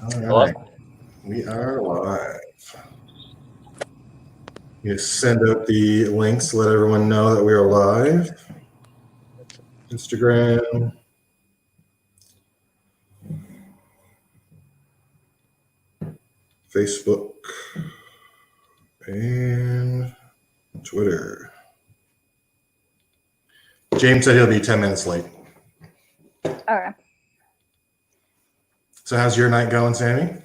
All right. We are live. You send out the links, let everyone know that we are live. Instagram. Facebook. And Twitter. James said he'll be 10 minutes late. Okay. So how's your night going, Sammie?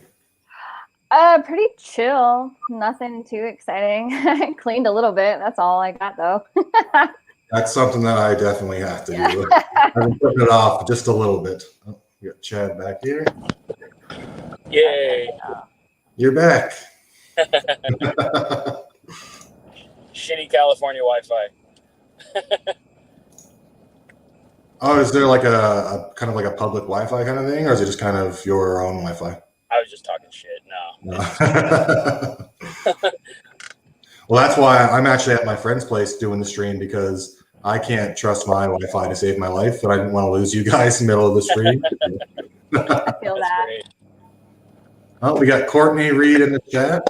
Pretty chill. Nothing too exciting. I cleaned a little bit. That's all I got, though. That's something that I definitely have to do. I've been putting it off just a little bit. Oh, we got Chad back here. Yay. You're back. Shitty California Wi-Fi. Oh, is there like a kind of like a public Wi-Fi kind of thing, or is it just kind of your own Wi-Fi? I was just talking shit. No. Well, that's why I'm actually at my friend's place doing the stream, because I can't trust my Wi-Fi to save my life, but I didn't want to lose you guys in the middle of the stream. I feel that. Great. Oh, we got Courtney Reed in the chat.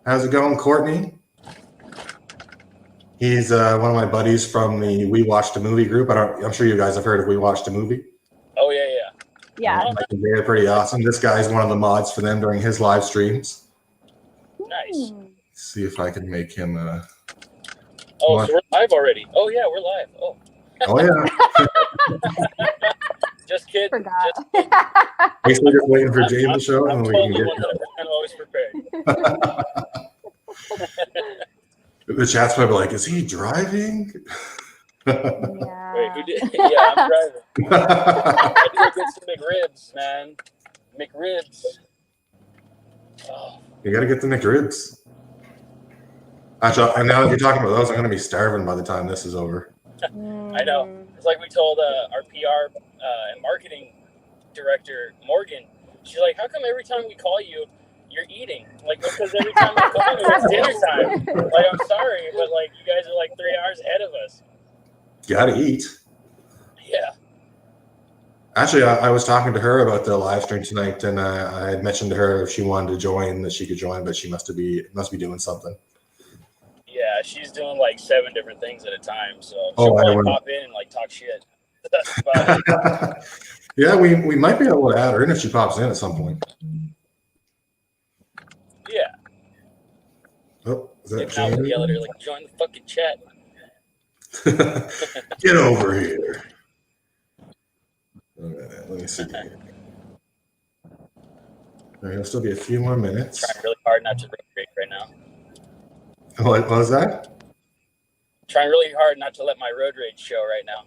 How's it going, Courtney? He's one of my buddies from the We Watched a Movie group. I'm sure you guys have heard of We Watched a Movie. Oh, yeah. Yeah. They're pretty awesome. This guy's one of the mods for them during his live streams. Nice. See if I can make him. Oh, so we're live already. Oh, yeah, we're live. Oh. Oh yeah. Just kidding. Forgot. Just kidding. Basically just waiting for James to show up, I'm and we can totally get. 100% always prepared. The chat's probably like, "Is he driving?" Yeah. Wait, who did? Yeah, I'm driving. I need to get some McRibs, man. McRibs. Oh. You gotta get the McRibs. Actually, and now that you're talking about those, I'm gonna be starving by the time this is over. I know. It's like we told our PR and marketing director, Morgan. She's like, how come every time we call you, you're eating? Like, because every time we call you, it's dinner time. Like, I'm sorry, but like, you guys are like 3 hours ahead of us. Gotta eat. Yeah. Actually, I was talking to her about the live stream tonight, and I had mentioned to her if she wanted to join, that she could join, but she must be doing something. Yeah, she's doing like 7 different things at a time, so Oh, she'll I probably know. pop in and like talk shit. That's about it. Yeah, we might be able to add her in if she pops in at some point. Yeah. Oh, is that If not, we'll Jamie? yell at her like, join the fucking chat. Get over here. Let me see. All right, there'll still be a few more minutes. Trying really hard not to road rage right now. What was that? Trying really hard not to let my road rage show right now.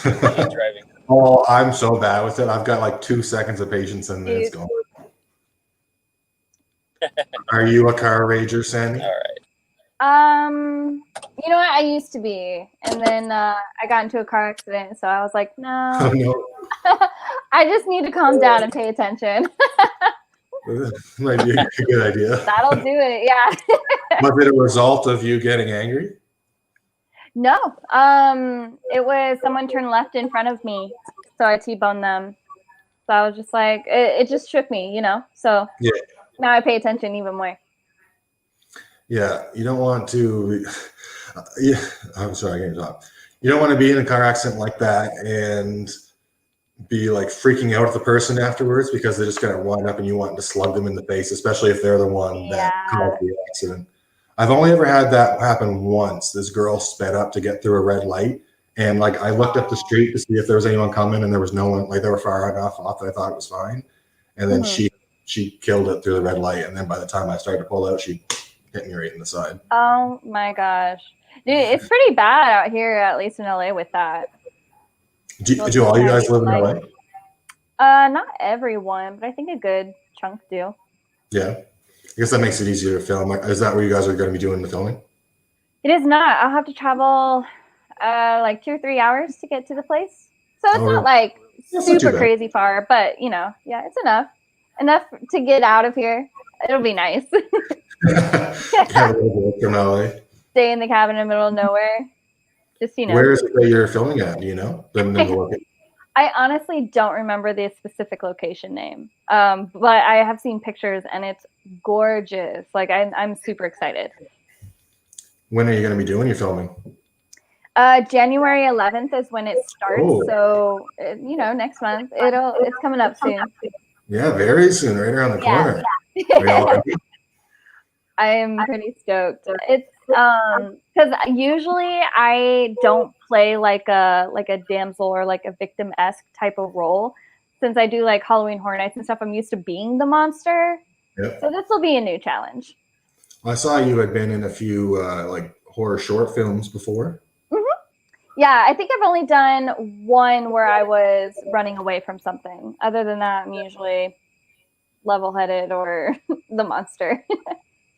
I'm driving. Oh, I'm so bad with it. I've got like 2 seconds of patience and then it's gone. Are you a car rager, Sandy? All right. You know what? I used to be, and then I got into a car accident, so I was like, Oh, no. no. I just need to calm down and pay attention. Might be a good idea. That'll do it. Yeah. Was it a result of you getting angry? No. It was someone turned left in front of me, so I T-boned them. So I was just like, it just shook me, you know. So Yeah. now I pay attention even more. Yeah, you don't want to. Yeah, I'm sorry, I can't talk. You don't want to be in a car accident like that and be like freaking out at the person afterwards, because they're just going to wind up and you want to slug them in the face, especially if they're the one that caused the accident. I've only ever had that happen once. This girl sped up to get through a red light, and like I looked up the street to see if there was anyone coming, and there was no one. Like they were far enough off that I thought it was fine, and then she killed it through the red light, and then by the time I started to pull out, she hit me right in the side. Oh my gosh. Dude, it's pretty bad out here, at least in LA, with that. Do all you guys live in LA? Not everyone, but I think a good chunk do. Yeah. I guess that makes it easier to film. Is that where you guys are going to be doing the filming? It is not. I'll have to travel like 2 or 3 hours to get to the place. So it's not like super crazy far, but you know, yeah, it's enough to get out of here. It'll be nice. Have a little bit from LA. Stay in the cabin in the middle of nowhere. Just, you know. Where is it that you're filming at? Do you know? I honestly don't remember the specific location name, but I have seen pictures and it's gorgeous. Like I'm super excited. When are you going to be doing your filming? January 11th is when it starts. Oh. So next month it's coming up soon. Yeah, very soon, right around the corner. Yeah. Are you all ready? I am pretty stoked. It's because usually I don't play like a damsel or like a victim-esque type of role. Since I do like Halloween Horror Nights and stuff, I'm used to being the monster. Yep. So this will be a new challenge. I saw you had been in a few like horror short films before. Yeah, I think I've only done one where I was running away from something. Other than that, I'm usually level-headed or the monster.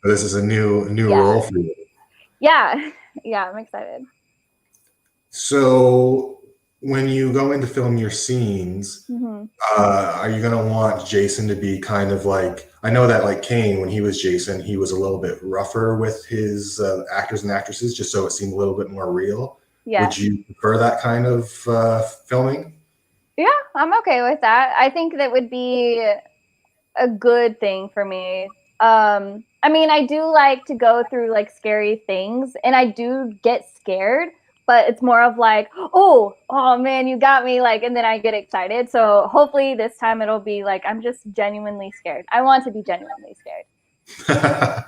This is a new role for you. Yeah, I'm excited. So when you go in to film your scenes, are you going to want Jason to be kind of like, I know that like Kane, when he was Jason, he was a little bit rougher with his actors and actresses, just so it seemed a little bit more real. Yeah. Would you prefer that kind of filming? Yeah, I'm okay with that. I think that would be a good thing for me. I mean, I do like to go through like scary things and I do get scared, but it's more of like, oh man, you got me, like, and then I get excited. So hopefully this time it'll be like, I'm just genuinely scared. I want to be genuinely scared.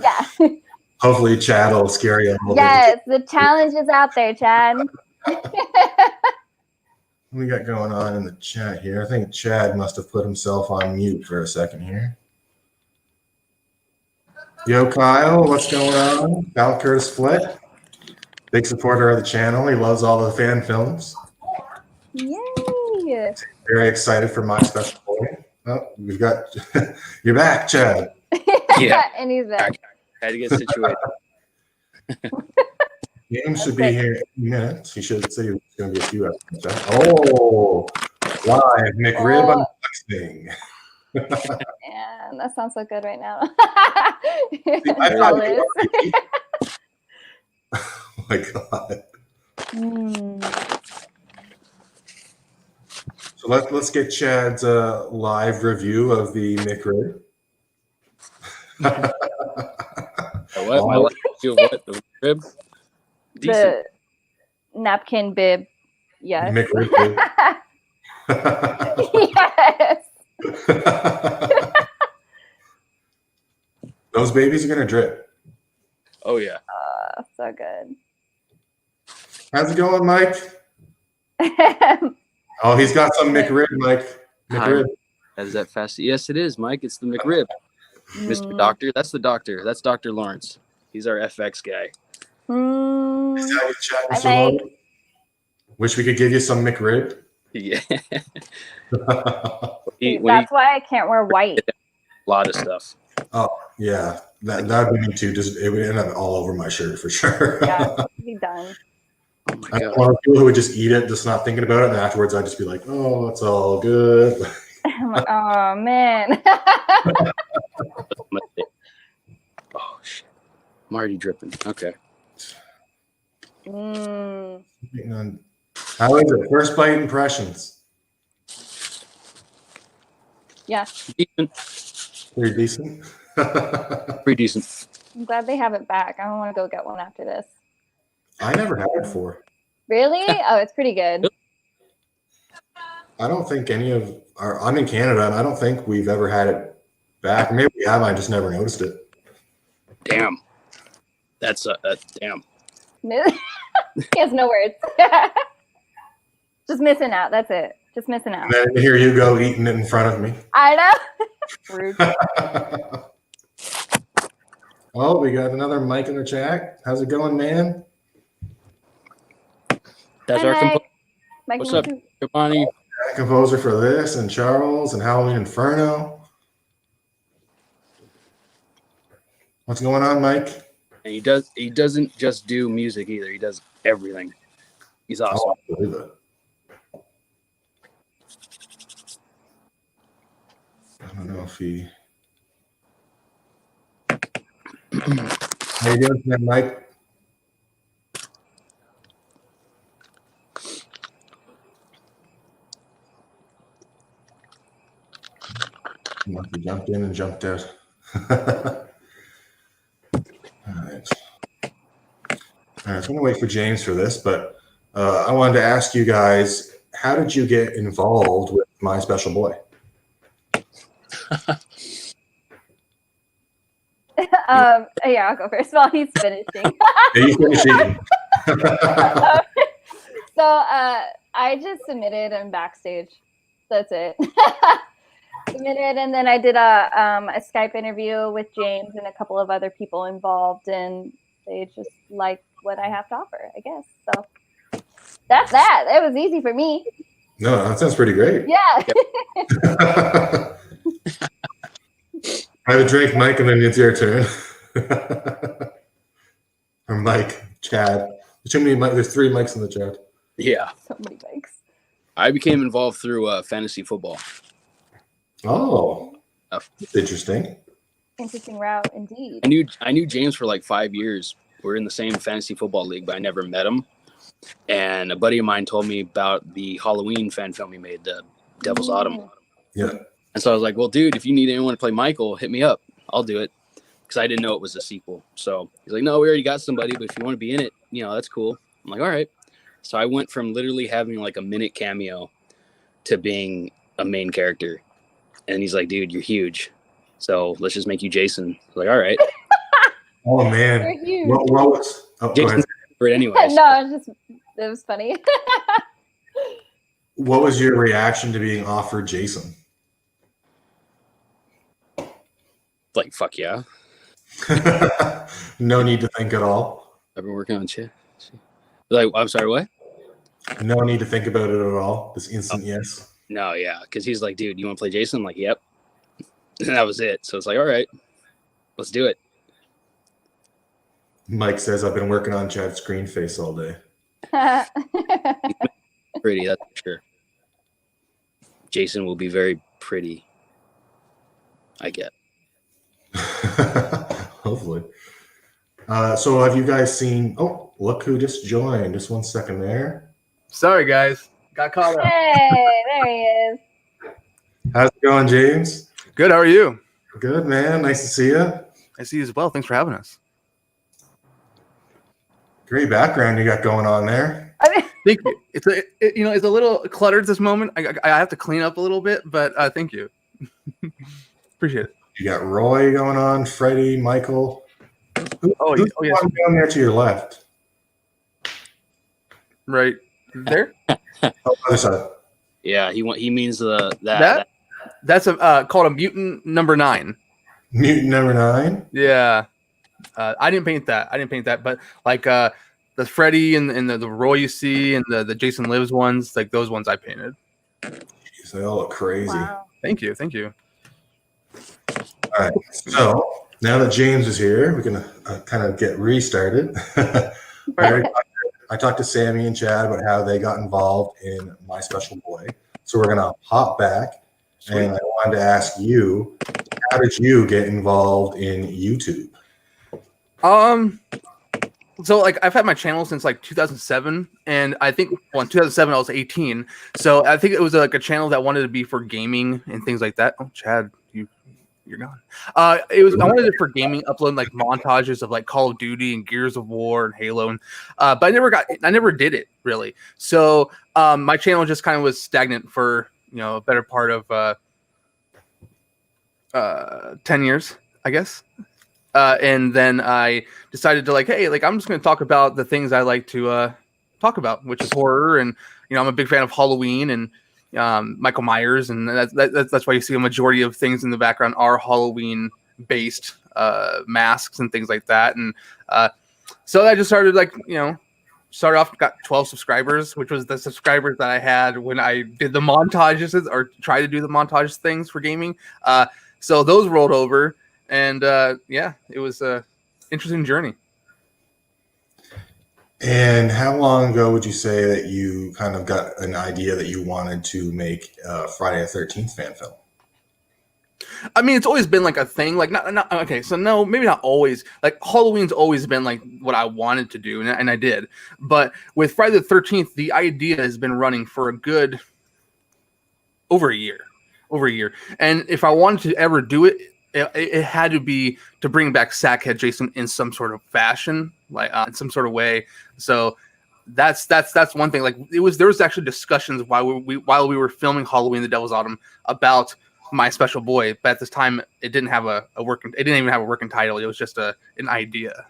Yeah. Hopefully Chad will scare you a little bit. Yes, the challenge is out there, Chad. We got going on in the chat here. I think Chad must have put himself on mute for a second here. Yo, Kyle, what's going on? Cal Curtis Flick, big supporter of the channel. He loves all the fan films. Yay! Very excited for my special boy. Oh, we've got you're back, Chad. Yeah, and he's back. Had to get situated. James should be here in a minute. He should say it's going to be a few episodes. Oh, live McRib unboxing. Yeah, that sounds so good right now. Oh my god. So let's get Chad's live review of the McRib. What? My live review of what? The rib? Decent. The napkin bib. Yes. McRib bib. Yes. Those babies are gonna drip. Oh yeah. So good. How's it going, Mike? Oh, he's got some McRib, Mike. McRib. Is that fast? Yes, it is, Mike. It's the McRib. Mr. Doctor. That's the doctor. That's Dr. Lawrence. He's our FX guy. Wish we could give you some McRib. Yeah. That's why I can't wear white. A lot of stuff. Oh yeah, that would be me too. Just it would end up all over my shirt for sure. Yeah, be done. Oh my God. Or people who would just eat it, just not thinking about it, and afterwards I'd just be like, "Oh, it's all good." I'm like, oh man. Oh shit! I'm already dripping. Okay. How is it? First bite impressions. Yeah. Decent. Pretty decent. Pretty decent. I'm glad they have it back. I don't want to go get one after this. I never had it before. Really? Oh, it's pretty good. I don't think I'm in Canada, and I don't think we've ever had it back. Maybe we have. I just never noticed it. Damn. That's damn. He has no words. Just missing out. That's it. Just missing out. And then here you go eating it in front of me. I know. Rude. Oh, we got another Mike in the chat. How's it going, man? That's our composer. What's up, Giovanni? Composer for this, and Charles, and Halloween Inferno. What's going on, Mike? And he doesn't just do music either. He does everything. He's awesome. I believe it. I don't know if he. How you doing today, Mike? Monkey jumped in and jumped out. All right. All right, so I'm going to wait for James for this, but I wanted to ask you guys, how did you get involved with My Special Boy? Yeah, I'll go first while he's finishing. Yeah, you finish eating. So I just submitted and backstage. That's it. Submitted, and then I did a Skype interview with James and a couple of other people involved, and they just liked what I have to offer, I guess. So that's that. It was easy for me. No, that sounds pretty great. Yeah. I have a drink, Mike, and then it's your turn. Or Mike, Chad. There's too many Mike. There's 3 mics in the chat. Yeah. So many mics. I became involved through fantasy football. Oh, that's interesting. Interesting route, indeed. I knew James for like 5 years. We're in the same fantasy football league, but I never met him. And a buddy of mine told me about the Halloween fan film he made, the Devil's Autumn. Yeah. And so I was like, well, dude, if you need anyone to play Michael, hit me up. I'll do it. Because I didn't know it was a sequel. So he's like, no, we already got somebody, but if you want to be in it, that's cool. I'm like, all right. So I went from literally having like a minute cameo to being a main character. And he's like, dude, you're huge. So let's just make you Jason. I was like, all right. Oh, man. You're huge. What was... Oh, go ahead. For it anyways. No, it was funny. What was your reaction to being offered Jason? Like, fuck yeah. No need to think at all. I've been working on shit. Like, I'm sorry, what? No need to think about it at all. This instant yes. No, yeah. Because he's like, dude, you want to play Jason? I'm like, yep. And that was it. So it's like, all right, let's do it. Mike says, I've been working on Chad's screen face all day. Pretty, that's for sure. Jason will be very pretty. I get. Hopefully. So have you guys seen... Oh, look who just joined. Just 1 second there. Sorry, guys. Got caught up. Hey, there he is. How's it going, James? Good. How are you? Good, man. Nice to see you. I see you as well. Thanks for having us. Great background you got going on there. I mean, Thank you. It's a little cluttered this moment. I have to clean up a little bit, but thank you. Appreciate it. You got Roy going on, Freddie, Michael. Oh, Who's yes. down there to your left? Right there. Oh, other side. Yeah, he means That's called a mutant number 9. Mutant number 9. Yeah. I didn't paint that. But like the Freddy and the Roy you see and the Jason Lives ones, like those ones I painted. Jeez, they all look crazy. wow. Thank you. All right. So now that James is here, we're going to kind of get restarted. I talked to Sammie and Chad about how they got involved in My Special Boy. So we're going to hop back. Sweet. And I wanted to ask you, how did you get involved in YouTube? So like I've had my channel since like 2007, and I think in 2007 I was 18. So I think it was like a channel that wanted to be for gaming and things like that. Oh, Chad, you're gone. I wanted it for gaming, uploading like montages of like Call of Duty and Gears of War and Halo, and but I never did it really. So my channel just kind of was stagnant for a better part of 10 years, I guess. And then I decided to I'm just going to talk about the things I like to talk about, which is horror. And, I'm a big fan of Halloween and Michael Myers. And that's why you see a majority of things in the background are Halloween based masks and things like that. And so I just started started off, got 12 subscribers, which was the subscribers that I had when I did the montages or tried to do the montage things for gaming. So those rolled over. And it was an interesting journey. And how long ago would you say that you kind of got an idea that you wanted to make a Friday the 13th fan film? I mean, it's always been like a thing. Like, not okay. So no, maybe not always. Like Halloween's always been like what I wanted to do, and I did. But with Friday the 13th, the idea has been running for a good over a year. over a year. And if I wanted to ever do it, it had to be to bring back Sackhead Jason in some sort of fashion, like in some sort of way. So that's one thing. Like there was actually discussions while we were filming Halloween: The Devil's Autumn about My Special Boy, but at this time it didn't have a working. It didn't even have a working title. It was just an idea.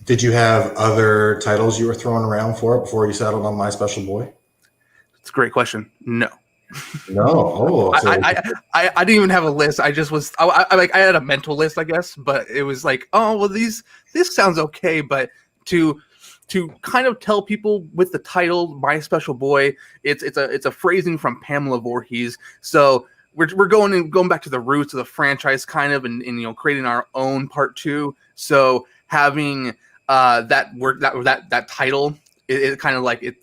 Did you have other titles you were throwing around for it before you settled on My Special Boy? It's a great question. No. No. Oh, so I didn't even have a list. I just was I had a mental list, I guess, but it was like, oh well, this sounds okay, but to kind of tell people with the title My Special Boy, it's a phrasing from Pamela Voorhees. So we're going back to the roots of the franchise, kind of, and creating our own part 2. So having that title, it kind of like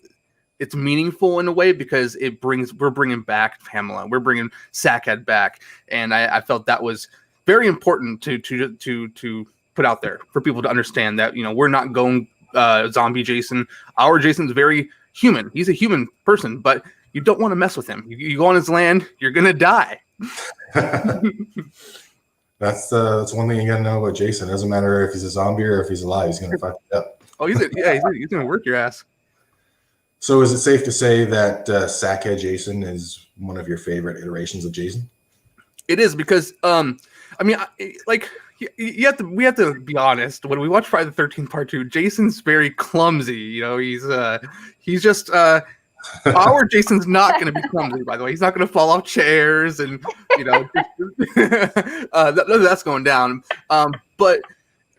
it's meaningful in a way because we're bringing back Pamela, we're bringing Sackhead back, and I felt that was very important to put out there for people to understand that we're not going zombie Jason. Our Jason's very human. He's a human person, but you don't want to mess with him. You go on his land, you're gonna die. That's one thing you gotta know about Jason. It doesn't matter if he's a zombie or if he's alive, he's gonna fuck you up. Oh, he's gonna work your ass. So is it safe to say that Sackhead Jason is one of your favorite iterations of Jason? It is, because we have to be honest. When we watch Friday the 13th Part 2, Jason's very clumsy. He's just our Jason's not going to be clumsy. By the way, he's not going to fall off chairs, and that's going down. But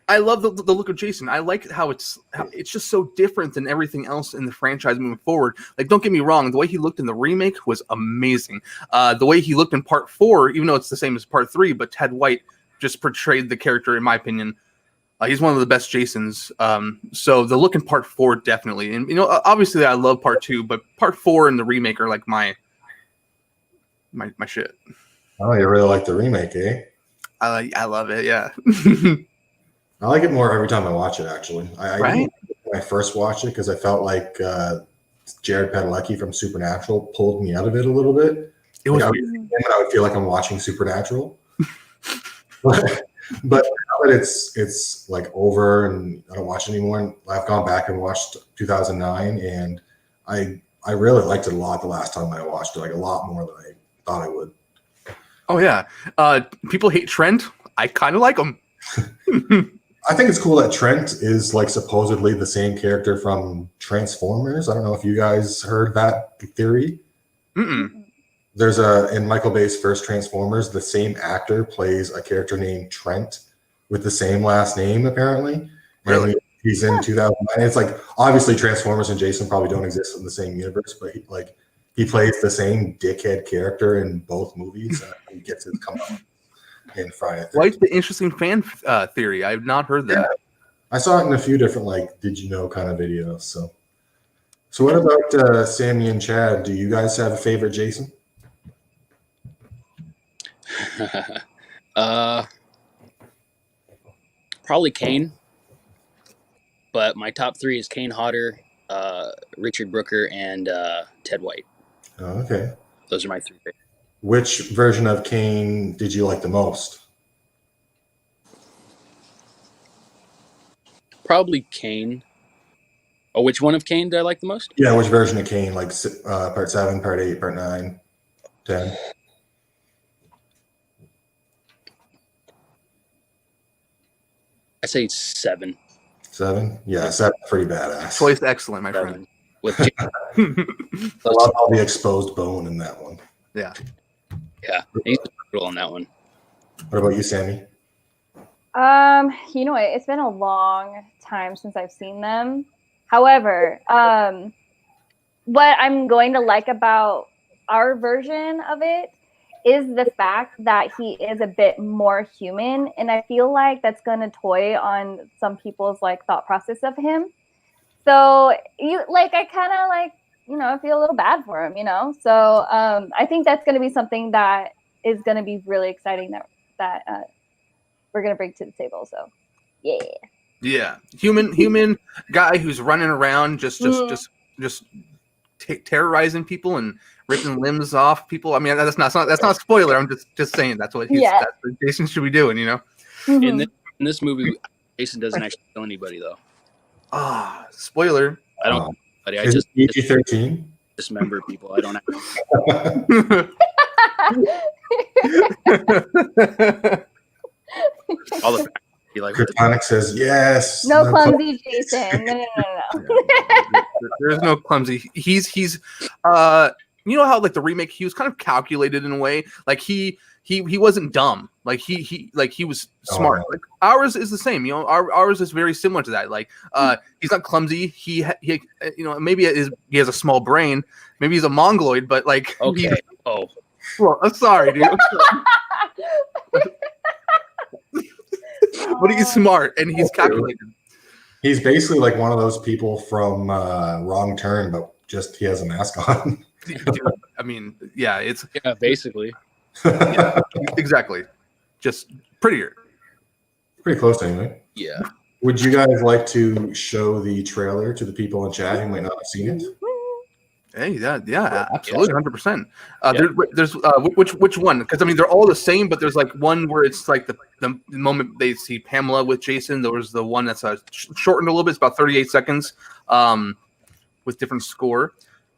I love the look of Jason. I like how it's just so different than everything else in the franchise moving forward. Like, don't get me wrong, the way he looked in the remake was amazing. The way he looked in Part 4, even though it's the same as Part 3, but Ted White just portrayed the character, in my opinion. He's one of the best Jasons. So the look in Part 4, definitely. And obviously I love Part 2, but Part 4 and the remake are like my shit. Oh, you really like the remake, eh? I love it, yeah. I like it more every time I watch it, actually. Right? When I first watched it, because I felt like Jared Padalecki from Supernatural pulled me out of it a little bit. It was I would feel like I'm watching Supernatural. But now that it's like over and I don't watch it anymore, and I've gone back and watched 2009, and I really liked it a lot the last time I watched it, like a lot more than I thought I would. Oh, yeah. People hate Trent. I kind of like him. I think it's cool that Trent is like supposedly the same character from Transformers. I don't know if you guys heard that theory. Mm-mm. There's in Michael Bay's first Transformers, the same actor plays a character named Trent with the same last name, apparently. Really? And he's in 2009. It's like, obviously Transformers and Jason probably don't exist in the same universe, but he plays the same dickhead character in both movies. He gets his come out in Friday. Quite the interesting fan theory. I have not heard that. Yeah. I saw it in a few different did you know kind of videos. So what about Sammie and Chad? Do you guys have a favorite Jason? Probably Kane, but my top 3 is Kane Hodder, Richard Brooker, and Ted White. Oh, okay. Those are my 3 favorites. Which version of Kane did you like the most? Probably Kane. Oh, which one of Kane did I like the most? Yeah, which version of Kane? Like Part 7, Part 8, Part 9, 10? I say 7. 7? Yeah, 7 pretty badass. Choice excellent, my 7. friend. With I love all the exposed bone in that one. Yeah. Yeah, he's brutal on that one. What about you, Sammie? It's been a long time since I've seen them. However, what I'm going to like about our version of it is the fact that he is a bit more human, and I feel like that's going to toy on some people's thought process of him. So I kind of feel a little bad for him, So I think that's going to be something that is going to be really exciting that we're going to bring to the table. So, yeah. Yeah, human guy who's running around just terrorizing people and ripping limbs off people. I mean, that's not a spoiler. I'm just saying that's what that's what Jason should be doing, you know. Mhm. In this movie, Jason doesn't actually kill anybody though. Spoiler. I don't. I Is just it PG-13? dismember people. I don't. All the be like, Kryptonic says yes. No clumsy Jason. No. There's no clumsy. He's you know how like the remake, he was kind of calculated in a way. Like he wasn't dumb. Like he was smart. Like ours is the same. You know, ours is very similar to that. Like he's not clumsy. He you know, maybe he has a small brain. Maybe he's a mongoloid, but like okay. Well, I'm sorry, dude. But he's smart and he's calculated. He's basically like one of those people from Wrong Turn, but just he has a mask on. Dude, I mean, yeah, basically. Yeah, exactly. Just prettier. Pretty close anyway. Yeah. Would you guys like to show the trailer to the people in chat who might not have seen it? Hey, yeah, absolutely, 100%. There's which one? Because I mean, they're all the same, but there's like one where it's like the moment they see Pamela with Jason. There was the one that's shortened a little bit. It's about 38 seconds, with different score.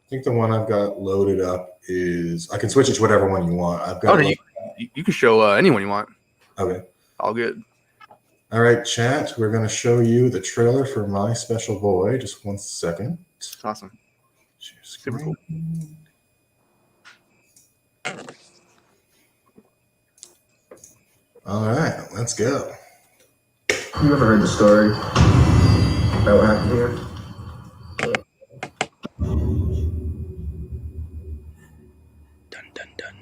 I think the one I've got loaded up is I can switch it to whatever one you want. I've got. You can show anyone you want. Okay. All good. All right, chat. We're going to show you the trailer for My Special Boy. Just 1 second. Awesome. Super cool. All right, let's go. You ever heard the story about what happened here? Dun dun dun.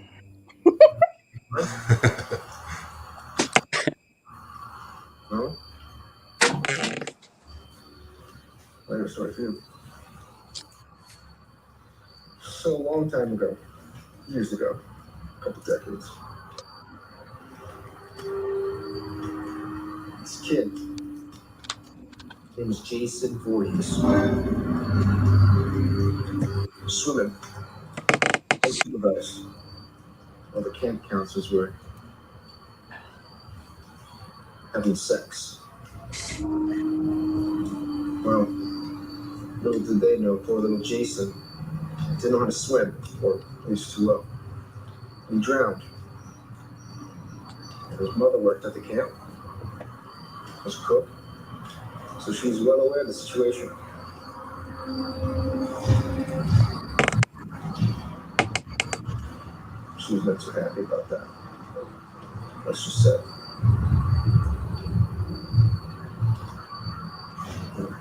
No? I have a story for you. So a long time ago, years ago, a couple decades, this kid, his name was Jason Voorhees, swimming, unsupervised, while the camp counselors were having sex. Well, little did they know, poor little Jason didn't know how to swim, or at least too well. He drowned. And his mother worked at the camp, was a cook, so she was well aware of the situation. She was not so happy about that. Let's just say.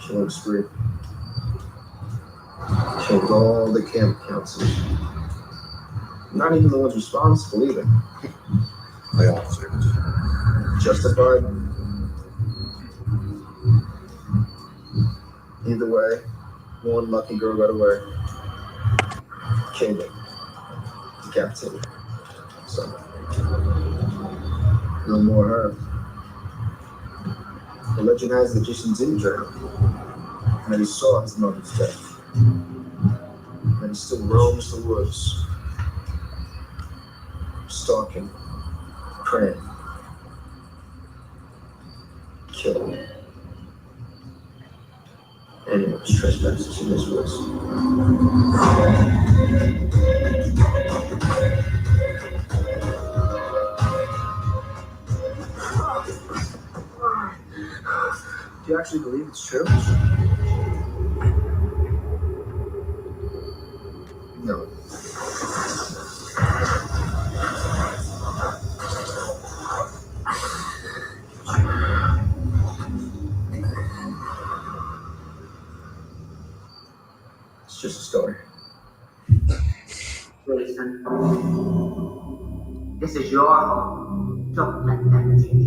Killing spree. Killed all the camp counselors. Not even the ones responsible either. They all deserve it. Justified. Either way, one lucky girl got away. Killed it. Decapitated. So, no more her. The legend has that Jason didn't drown, and that he saw his mother's death. And he still roams the woods, stalking, praying, killing anyone who trespasses in his woods. Do you actually believe it's true? No. It's just a story. Jason, this is your home. Don't let them take it.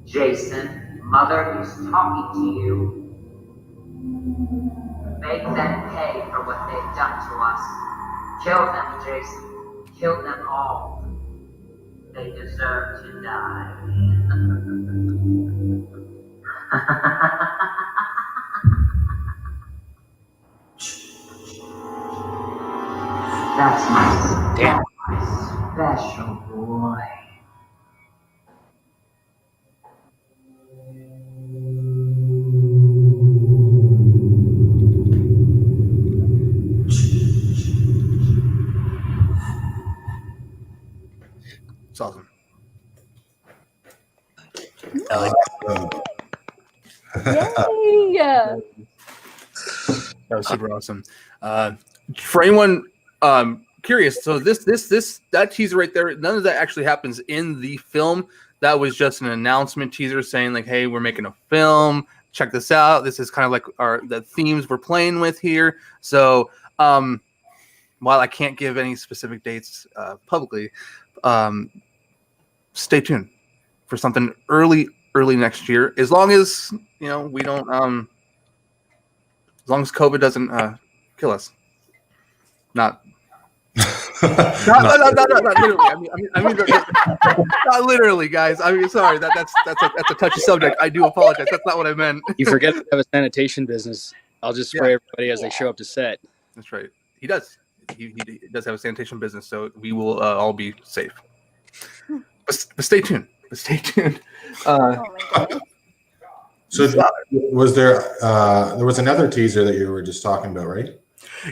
Jason, Mother is talking to you. Make them pay for what they've done to us. Kill them, Jason. Kill them all. They deserve to die. That's my special boy. It's awesome. Yay! That was super awesome. For anyone curious, so that teaser right there, none of that actually happens in the film. That was just an announcement teaser saying like, "Hey, we're making a film. Check this out. This is kind of like the themes we're playing with here." So, while I can't give any specific dates publicly, stay tuned for something early next year. As long as we don't, as long as COVID doesn't kill us. Not literally. I mean, not literally, guys. I mean, sorry. That's a touchy subject. I do apologize. That's not what I meant. You forget to have a sanitation business. I'll just spray everybody as they show up to set. That's right. He does. He does have a sanitation business, so we will all be safe. But stay tuned. Oh my goodness. So was there was another teaser that you were just talking about, right?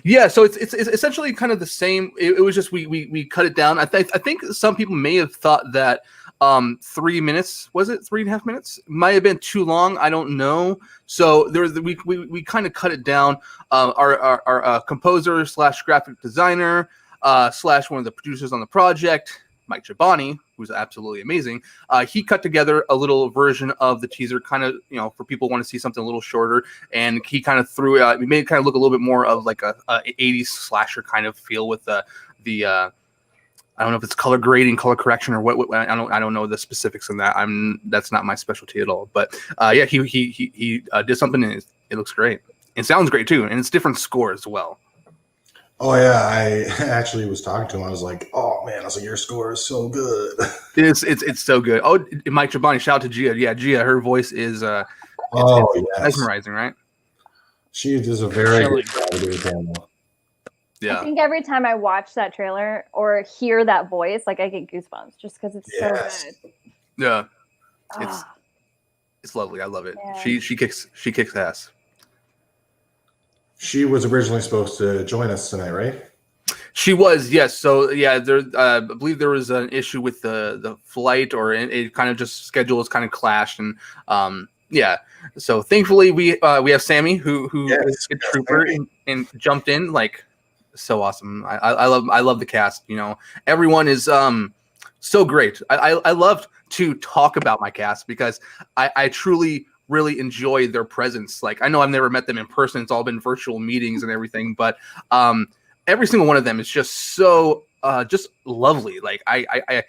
Yeah, so it's essentially kind of the same. It was just we cut it down. I think some people may have thought that 3 minutes, was it 3.5 minutes, might have been too long. I don't know. So we kind of cut it down. Our composer / graphic designer / one of the producers on the project, Mike Giovanni, who's absolutely amazing. He cut together a little version of the teaser, kind of, for people who want to see something a little shorter. And he kind of threw it. We made it kind of look a little bit more of like a 80s slasher kind of feel with the I don't know if it's color grading, color correction, or what. I don't know the specifics on that. That's not my specialty at all. But yeah, he did something, and it looks great. It sounds great too, and it's different score as well. Oh yeah, I actually was talking to him. I was like, "Oh man," I was like, "Your score is so good." It's so good. Oh, Mike Giovanni, shout out to Gia. Yeah, Gia, her voice is mesmerizing, right? She does a very good job of doing camera. Yeah. I think every time I watch that trailer or hear that voice, like I get goosebumps just because it's so good. Yeah. Ah. It's lovely. I love it. Yeah. She kicks ass. She was originally supposed to join us tonight, right? She was, yes. So yeah, there. I believe there was an issue with the flight, or it kind of just schedules kind of clashed, and yeah. So thankfully we have Sammie who is a trooper and jumped in, like, so awesome. I love the cast. Everyone is so great. I love to talk about my cast because I truly really enjoy their presence. Like, I know I've never met them in person. It's all been virtual meetings and everything, but every single one of them is just so just lovely. Like I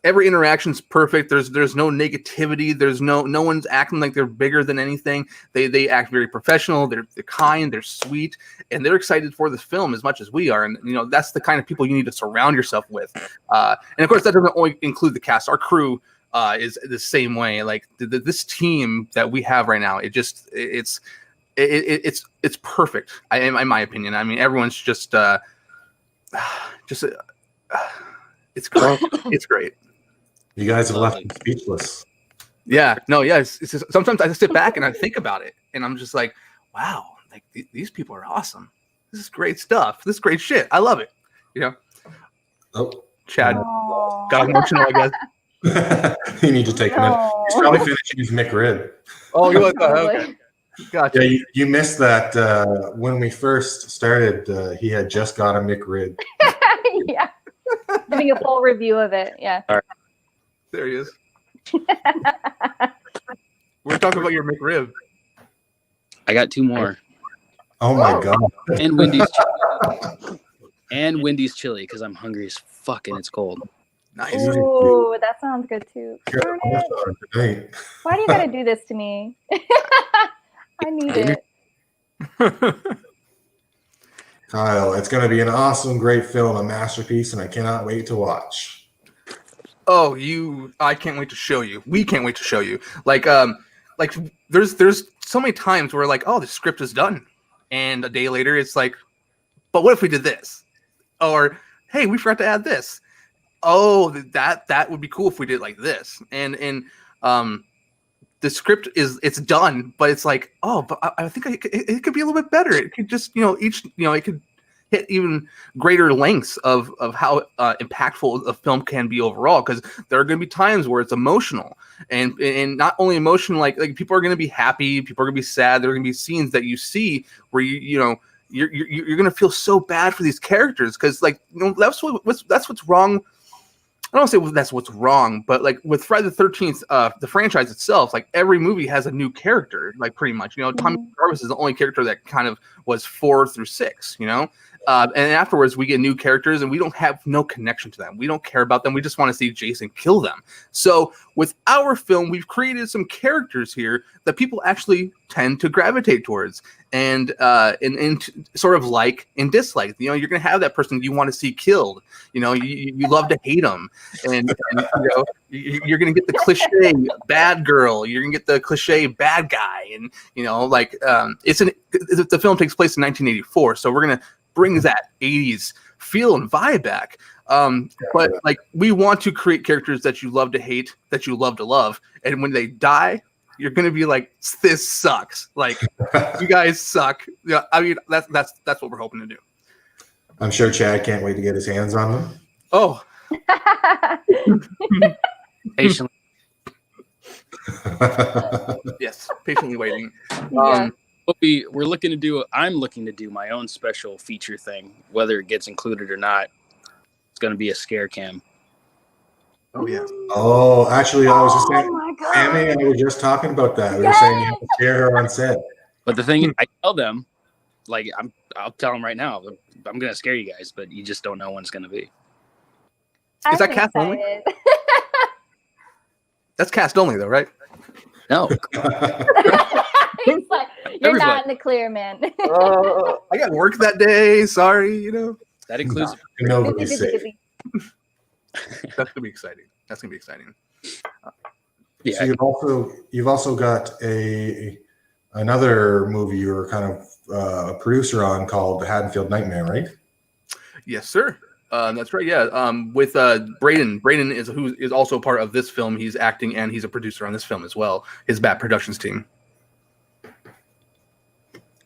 every interaction's perfect. There's no negativity. There's no one's acting like they're bigger than anything. They act very professional. They're kind. They're sweet, and they're excited for this film as much as we are. And that's the kind of people you need to surround yourself with. And of course, that doesn't only include the cast. Our crew is the same way. Like this team that we have right now, it's perfect. In my opinion. I mean, everyone's just it's great. It's great. You guys have left me speechless. Yeah, no, yeah. It's just, sometimes I just sit back and I think about it, and I'm just like, wow, like these people are awesome. This is great stuff. This is great shit. I love it. Oh, Chad got emotional, I guess. You need to take a minute. He's probably finishing his McRib. Oh, you okay? Gotcha. Yeah, you missed that when we first started. He had just got a McRib. Yeah, giving a full review of it. Yeah. All right. There he is. We're talking about your McRib. I got 2 more. Oh my god! And Wendy's chili. And Wendy's chili because I'm hungry as fuck and it's cold. Nice. Ooh, that sounds good too. Here, I'm gonna start tonight. Why do you gotta do this to me? I need it. Kyle, it's going to be an awesome, great film, a masterpiece, and I cannot wait to watch. Oh, I can't wait to show you. We can't wait to show you. Like there's so many times where like, oh, the script is done. And a day later it's like, but what if we did this? Or, hey, we forgot to add this. Oh, that would be cool if we did it like this. And the script it's done, but it's like, oh, but I think it could be a little bit better. It could just, it could hit even greater lengths of how impactful a film can be overall, because there are going to be times where it's emotional, and not only emotional, like people are going to be happy, people are going to be sad. There are going to be scenes that you see where you're going to feel so bad for these characters, because that's what's wrong. I don't want to say that's what's wrong, but like with Friday the 13th, the franchise itself, like every movie has a new character, like pretty much. Tommy Jarvis is the only character that kind of was 4 through 6. And afterwards we get new characters, and we don't have no connection to them. We don't care about them. We just want to see Jason kill them. So with our film, we've created some characters here that people actually tend to gravitate towards, and sort of like and dislike. You're gonna have that person you want to see killed. You love to hate them, and you're gonna get the cliche bad girl. You're gonna get the cliche bad guy, and the film takes place in 1984, so we're gonna bring that 80s feel and vibe back. But like, we want to create characters that you love to hate, that you love to love, and when they die, you're gonna be like, this sucks. Like, you guys suck. Yeah, I mean, that's what we're hoping to do. I'm sure Chad can't wait to get his hands on them. Oh, Patiently. yes, patiently waiting. Yeah. We're looking to do. I'm looking to do my own special feature thing, whether it gets included or not. It's going to be a scare cam. Oh yeah. Oh, actually, I was just saying, Oh my God. Sammie, I was just talking about that. We were saying you have to scare her on set. But the thing is, I tell them, like, I'll tell them right now, I'm going to scare you guys, but you just don't know when it's going to be. Is that I'm cast only? excited. That's cast only, though, right? No. He's like, you're not in the clear, man. I got work that day. Sorry, That includes. Nobody's safe. That's gonna be exciting. Yeah. So you've also got another movie you were kind of a producer on called The Haddonfield Nightmare, right? Yes, sir. That's right. Yeah. With Braden. Braden who is also part of this film. He's acting and he's a producer on this film as well. His Bat Productions team.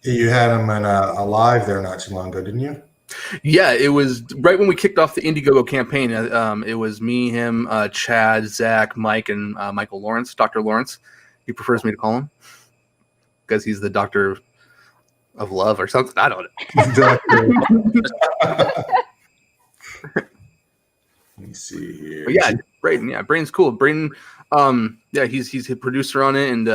You had him in a live there not too long ago, didn't you? Yeah, it was right when we kicked off the Indiegogo campaign. It was me, him, Chad, Zach, Mike, and Michael Lawrence, Dr. Lawrence. He prefers me to call him because he's the doctor of love or something. I don't know. Let me see here. But yeah, Braden. Yeah, Braden's cool. Braden, he's a producer on it, and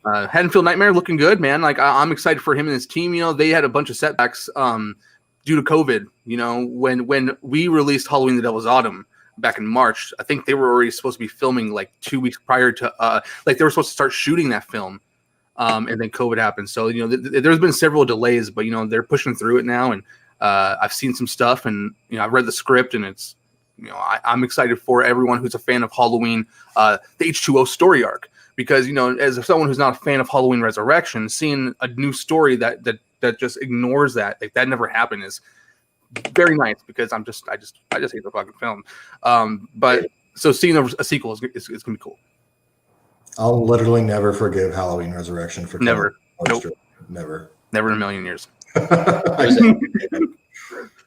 Haddonfield Nightmare looking good, man. Like, I'm excited for him and his team. They had a bunch of setbacks due to COVID. When we released Halloween: The Devil's Autumn back in March, I think they were already supposed to be filming like 2 weeks prior to they were supposed to start shooting that film, and then COVID happened. So there's been several delays, but they're pushing through it now, and I've seen some stuff, and I've read the script, and it's I'm excited for everyone who's a fan of Halloween, the H2O story arc. Because, as someone who's not a fan of Halloween Resurrection, seeing a new story that just ignores that, like that never happened, is very nice. Because I just hate the fucking film. But so seeing a sequel is gonna be cool. I'll literally never forgive Halloween Resurrection for Never. Nope. Never in a million years.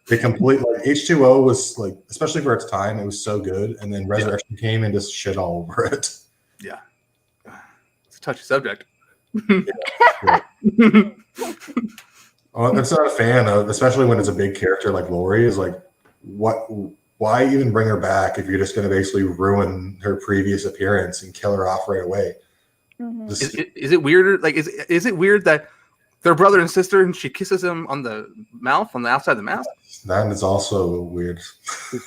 The complete H2O was like, especially for its time, it was so good, and then Resurrection came and just shit all over it. Yeah. It's a touchy subject. I'm not a fan of, especially when it's a big character like Lori, is like, why even bring her back if you're just going to basically ruin her previous appearance and kill her off right away? Mm-hmm. Is it weird? Like, is it weird that they're brother and sister and she kisses him on the mouth, on the outside of the mouth? That is also weird.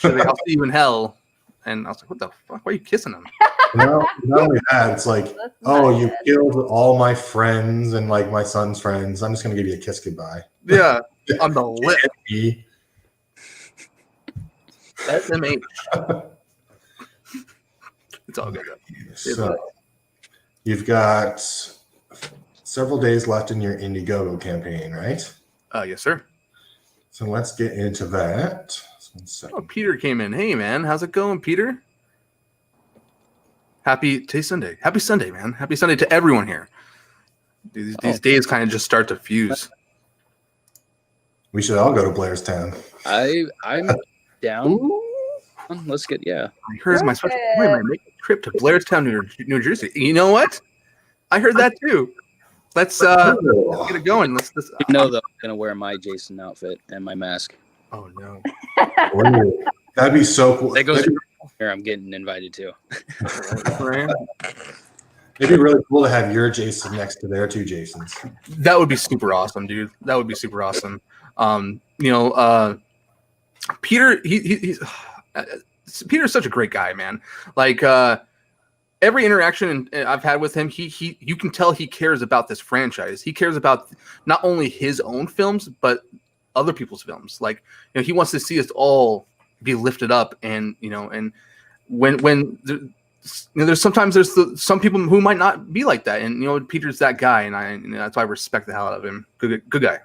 I'll see you in hell. And I was like, what the fuck? Why are you kissing him? No, not only that, it's like, you killed all my friends and like my son's friends. I'm just going to give you a kiss goodbye. Yeah, on the lip. SMH. It's all good. So, you've got several days left in your Indiegogo campaign, right? Yes, sir. So let's get into that. One second. Oh, Peter came in. Hey, man. How's it going, Peter? Today's Sunday. Happy Sunday, man. Happy Sunday to everyone here. These days kind of just start to fuse. We should all go to Blairstown. I'm down. Let's get I heard my special appointment. Make a trip to Blairstown, New Jersey. You know what? I heard that too. Let's get it going. Let's though I'm gonna wear my Jason outfit and my mask. Oh no. That'd be so cool. That goes here. I'm getting invited to. It'd be really cool to have your Jason next to their two Jasons. That would be super awesome, dude. That would be super awesome. Peter, Peter's such a great guy, man. Like every interaction I've had with him, you can tell he cares about this franchise. He cares about not only his own films, but other people's films. Like, he wants to see us all be lifted up, and and when there's sometimes some people who might not be like that, and Peter's that guy, and that's why I respect the hell out of him. Good guy.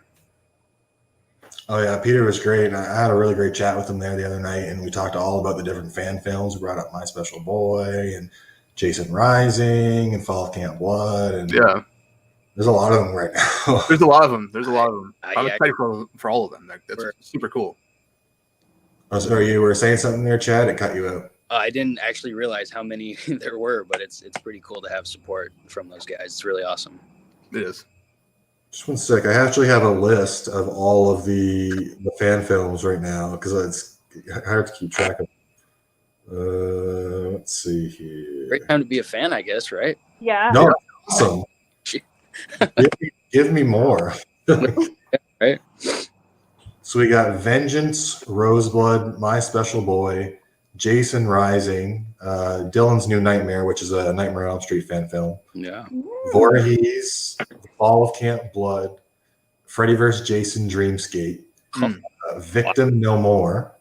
Oh yeah, Peter was great. And I had a really great chat with him there the other night, and we talked all about the different fan films. We brought up My Special Boy and Jason Rising and Fall of Camp Blood, and there's a lot of them right now. There's a lot of them. I'm excited for all of them. That's super cool. Oh, sorry, you were saying something there, Chad? It cut you out. I didn't actually realize how many there were, but it's pretty cool to have support from those guys. It's really awesome. It is. Just one sec. I actually have a list of all of the fan films right now because it's hard to keep track of. Let's see here. Great time to be a fan, I guess, right? Yeah. No, awesome. give me more. Right. So we got Vengeance, Roseblood, My Special Boy, Jason Rising, Dylan's New Nightmare, which is a Nightmare on Elm Street fan film. Yeah. Voorhees, Fall of Camp Blood, Freddy vs. Jason Dreamscape, Victim No More,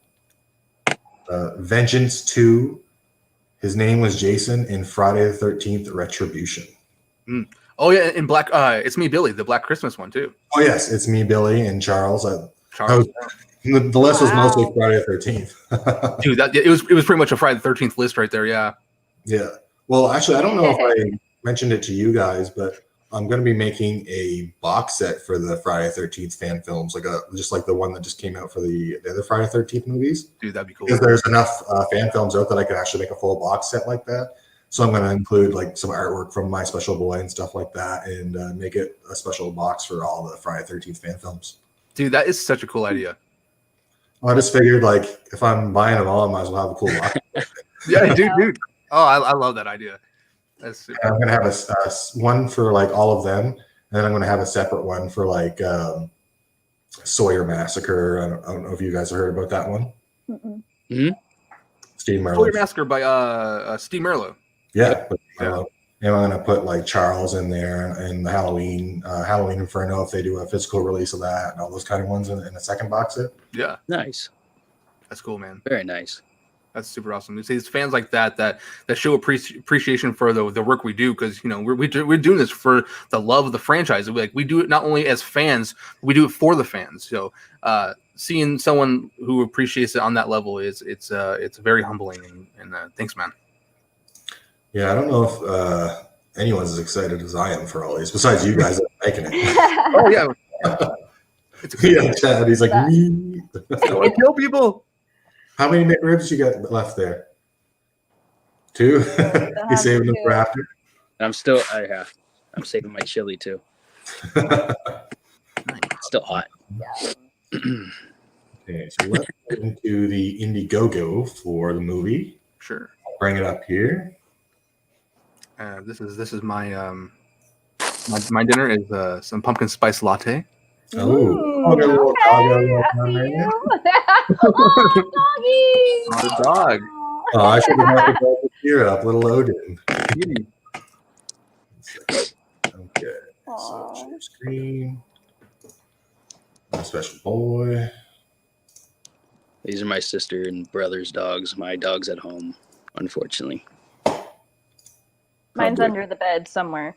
Vengeance 2, His Name Was Jason, and Friday the 13th Retribution. Oh yeah, and Black It's Me Billy, the Black Christmas one too. Oh yes, It's Me Billy and Charles. Charles. The list was mostly Friday the 13th. Dude, it was pretty much a Friday the 13th list right there, yeah. Yeah. Well, actually, I don't know if I mentioned it to you guys, but I'm going to be making a box set for the Friday the 13th fan films, just like the one that just came out for the other Friday the 13th movies. Dude, that'd be cool. Because there's enough fan films out that I could actually make a full box set like that. So I'm going to include like some artwork from My Special Boy and stuff like that, and make it a special box for all the Friday the 13th fan films. Dude, that is such a cool idea. I just figured, like, if I'm buying them all, I might as well have a cool box. Yeah, dude. Oh, I love that idea. That's super. I'm going to have a one for like all of them, and then I'm going to have a separate one for like Sawyer Massacre. I don't know if you guys have heard about that one. Mm-hmm. Steve Merlo. Sawyer Massacre by Steve Merlo. Yeah. And I'm going to put like Charles in there and the Halloween Inferno if they do a physical release of that and all those kind of ones in a second box set. Yeah. Nice. That's cool, man. Very nice. That's super awesome. It's fans like that show appreciation for the work we do, because we're doing this for the love of the franchise. We do it not only as fans, we do it for the fans. So seeing someone who appreciates it on that level it's very humbling. And thanks, man. Yeah, I don't know if anyone's as excited as I am for all these, besides you guys that are making it. Oh yeah. Yeah, Chad, he's like, I want to kill people. How many McRibs you got left there? 2? You saving them for after? I'm saving my chili too. It's still hot. Okay, so let's get into the Indiegogo for the movie. Sure. I'll bring it up here. This is my my dinner is some pumpkin spice latte. Oh, got a little dog. Oh, doggy! The dog. Oh, I should have had the dog here up, little Odin. Okay, so share screen. My Special Boy. These are my sister and brother's dogs. My dog's at home, unfortunately. Mine's under the bed somewhere.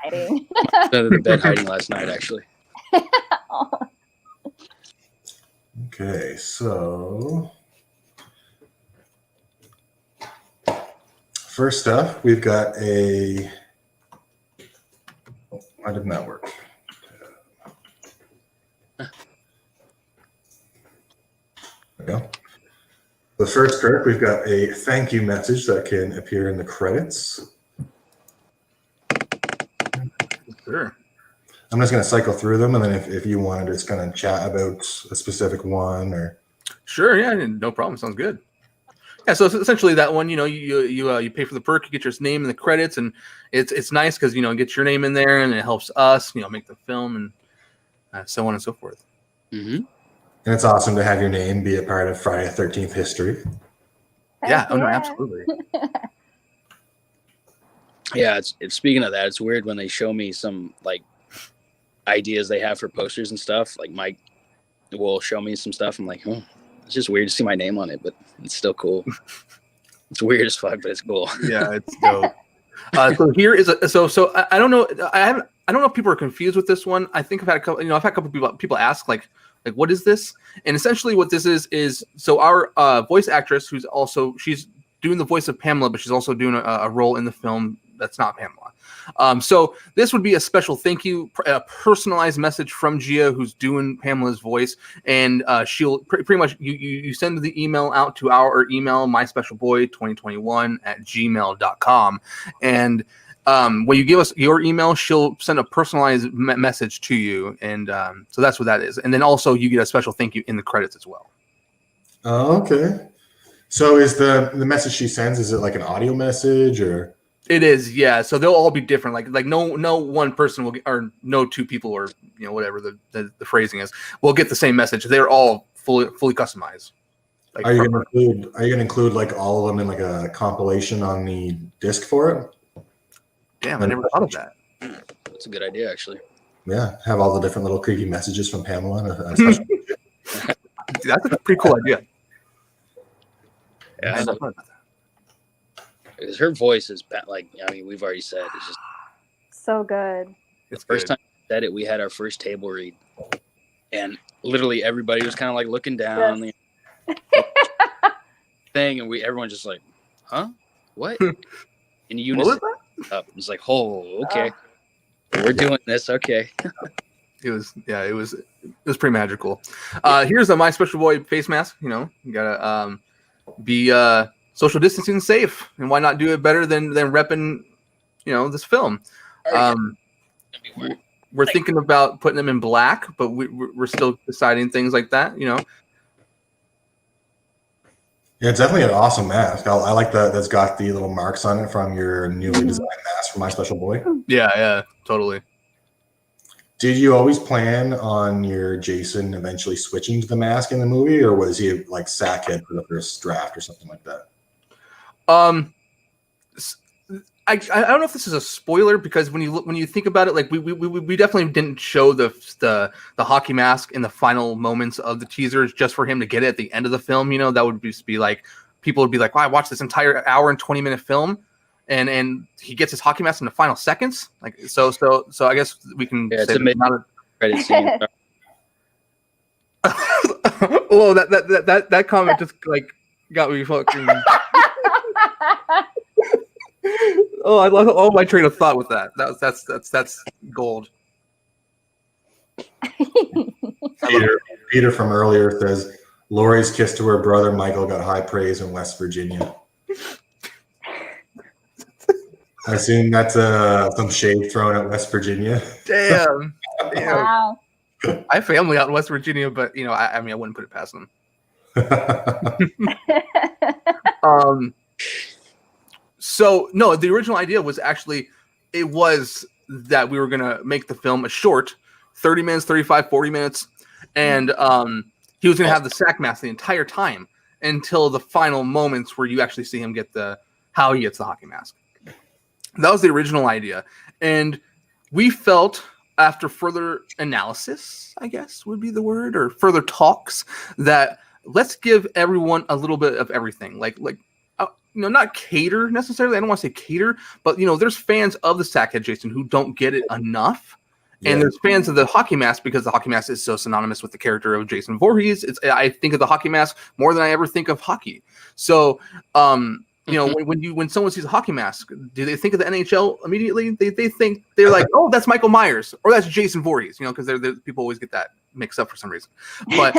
Hiding. Under the bed hiding last night, actually. Okay, so first up, we've got a. Why didn't that work? There we go. The first script, we've got a thank you message that can appear in the credits. Sure. I'm just going to cycle through them, and then if you want to just kind of chat about a specific one or. Sure. Yeah. No problem. Sounds good. Yeah. So essentially, that one, you pay for the perk, you get your name in the credits, and it's nice because it gets your name in there, and it helps us, make the film, and so on and so forth. Mm-hmm. And it's awesome to have your name be a part of Friday the 13th history. Yeah. Oh no, absolutely. Yeah. It's speaking of that, it's weird when they show me some like ideas they have for posters and stuff. Like Mike will show me some stuff. I'm like, oh, it's just weird to see my name on it, but it's still cool. It's weird as fuck, but it's cool. Yeah, it's dope. So here is so I don't know. I don't know if people are confused with this one. I think I've had a couple. I've had a couple people ask like what is this? And essentially, what this is so our voice actress, she's doing the voice of Pamela, but she's also doing a role in the film that's not Pamela. So this would be a special thank you, a personalized message from Gia, who's doing Pamela's voice, and she'll pretty much you send the email out to our email, myspecialboy2021@gmail.com, and when you give us your email, she'll send a personalized message to you, and so that's what that is. And then also you get a special thank you in the credits as well. Oh, okay. So is the message she sends, is it like an audio message or? It is, yeah. So they'll all be different. Like no one person will get, or no two people, or whatever the phrasing is, will get the same message. They're all fully customized. Like, are you gonna include like all of them in like a compilation on the disc for it? Damn, I never thought of that. That's a good idea, actually. Yeah, have all the different little creepy messages from Pamela. That's a pretty cool idea. Yeah, because her voice is like, we've already said, it's just so good. The first time we said it, we had our first table read, and literally everybody was kind of like looking down the thing, and everyone just like, huh, what? In unison. Up. It was like, oh, okay, we're doing this, okay. It was pretty magical. Here's a My Special Boy face mask. You gotta be social distancing safe, and why not do it better than repping this film. We're thinking about putting them in black, but we're still deciding things like that. Yeah, it's definitely an awesome mask. I like that. That's got the little marks on it from your newly designed mask for My Special Boy. Yeah, totally. Did you always plan on your Jason eventually switching to the mask in the movie, or was he like sackhead for the first draft or something like that? I don't know if this is a spoiler, because when you think about it, like we definitely didn't show the hockey mask in the final moments of the teasers just for him to get it at the end of the film. That would just be like, people would be like, wow, I watched this entire hour and 20-minute film, and he gets his hockey mask in the final seconds. Like so I guess we can say it's not a credit scene. Oh, that comment just like got me fucking. Oh, I love all my train of thought with that. That's gold. Peter from earlier says Lori's kiss to her brother Michael got high praise in West Virginia. I assume that's some shade thrown at West Virginia. Damn. Wow. I have family out in West Virginia, but I wouldn't put it past them. So no, the original idea was actually, it was that we were going to make the film a short, 30 minutes, 35, 40 minutes. And he was going to have the sack mask the entire time until the final moments where you actually see him get how he gets the hockey mask. That was the original idea. And we felt, after further analysis, I guess would be the word, or further talks, that let's give everyone a little bit of everything. Like not cater necessarily. I don't want to say cater, but there's fans of the Sackhead Jason who don't get it enough. And there's fans of the hockey mask because the hockey mask is so synonymous with the character of Jason Voorhees. I think of the hockey mask more than I ever think of hockey. So, when someone sees a hockey mask, do they think of the NHL immediately? They're like, oh, that's Michael Myers or that's Jason Voorhees, because people always get that mixed up for some reason. But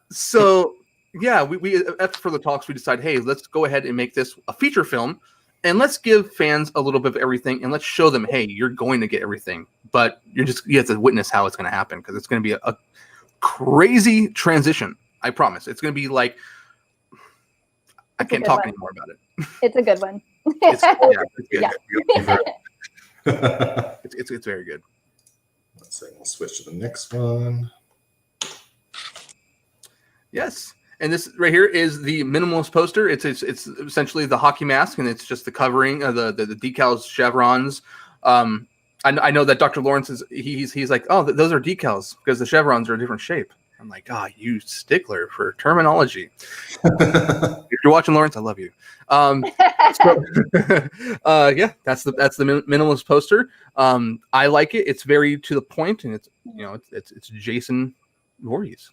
so yeah, we after further talks, we decided, hey, let's go ahead and make this a feature film. And let's give fans a little bit of everything, and let's show them, hey, you're going to get everything, but you have to witness how it's going to happen because it's going to be a crazy transition. I promise. It's going to be like I can't talk anymore about it. It's a good one. It's good. Yeah. It's very good. Let's see. We'll switch to the next one. Yes. And this right here is the minimalist poster. It's essentially the hockey mask, and it's just the covering, the decals, chevrons. I know that Dr. Lawrence he's like, oh, those are decals because the chevrons are a different shape. I'm like, you stickler for terminology. If you're watching, Lawrence, I love you. Yeah, that's the minimalist poster. I like it. It's very to the point, and it's Jason Voorhees.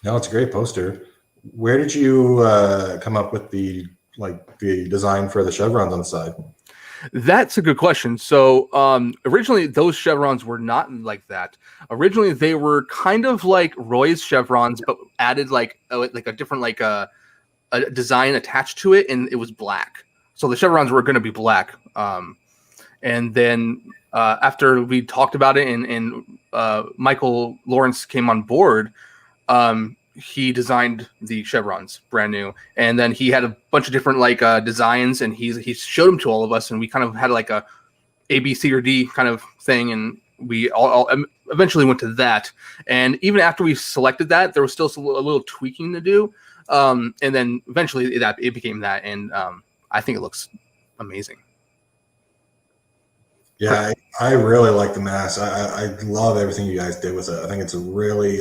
No, it's a great poster. Where did you come up with the design for the chevrons on the side? That's a good question. So originally those chevrons were not like that. Originally they were kind of like Roy's chevrons, but added like a different a design attached to it, and it was black. So the chevrons were going to be black. And then after we talked about it and Michael Lawrence came on board, he designed the chevrons brand new, and then he had a bunch of different designs, and he showed them to all of us, and we kind of had like a B, C, or D kind of thing, and we all eventually went to that. And even after we selected that, there was still a little tweaking to do, and then eventually it became that, and I think it looks amazing. Yeah, I really like the mask. I love everything you guys did with it. I think it's a really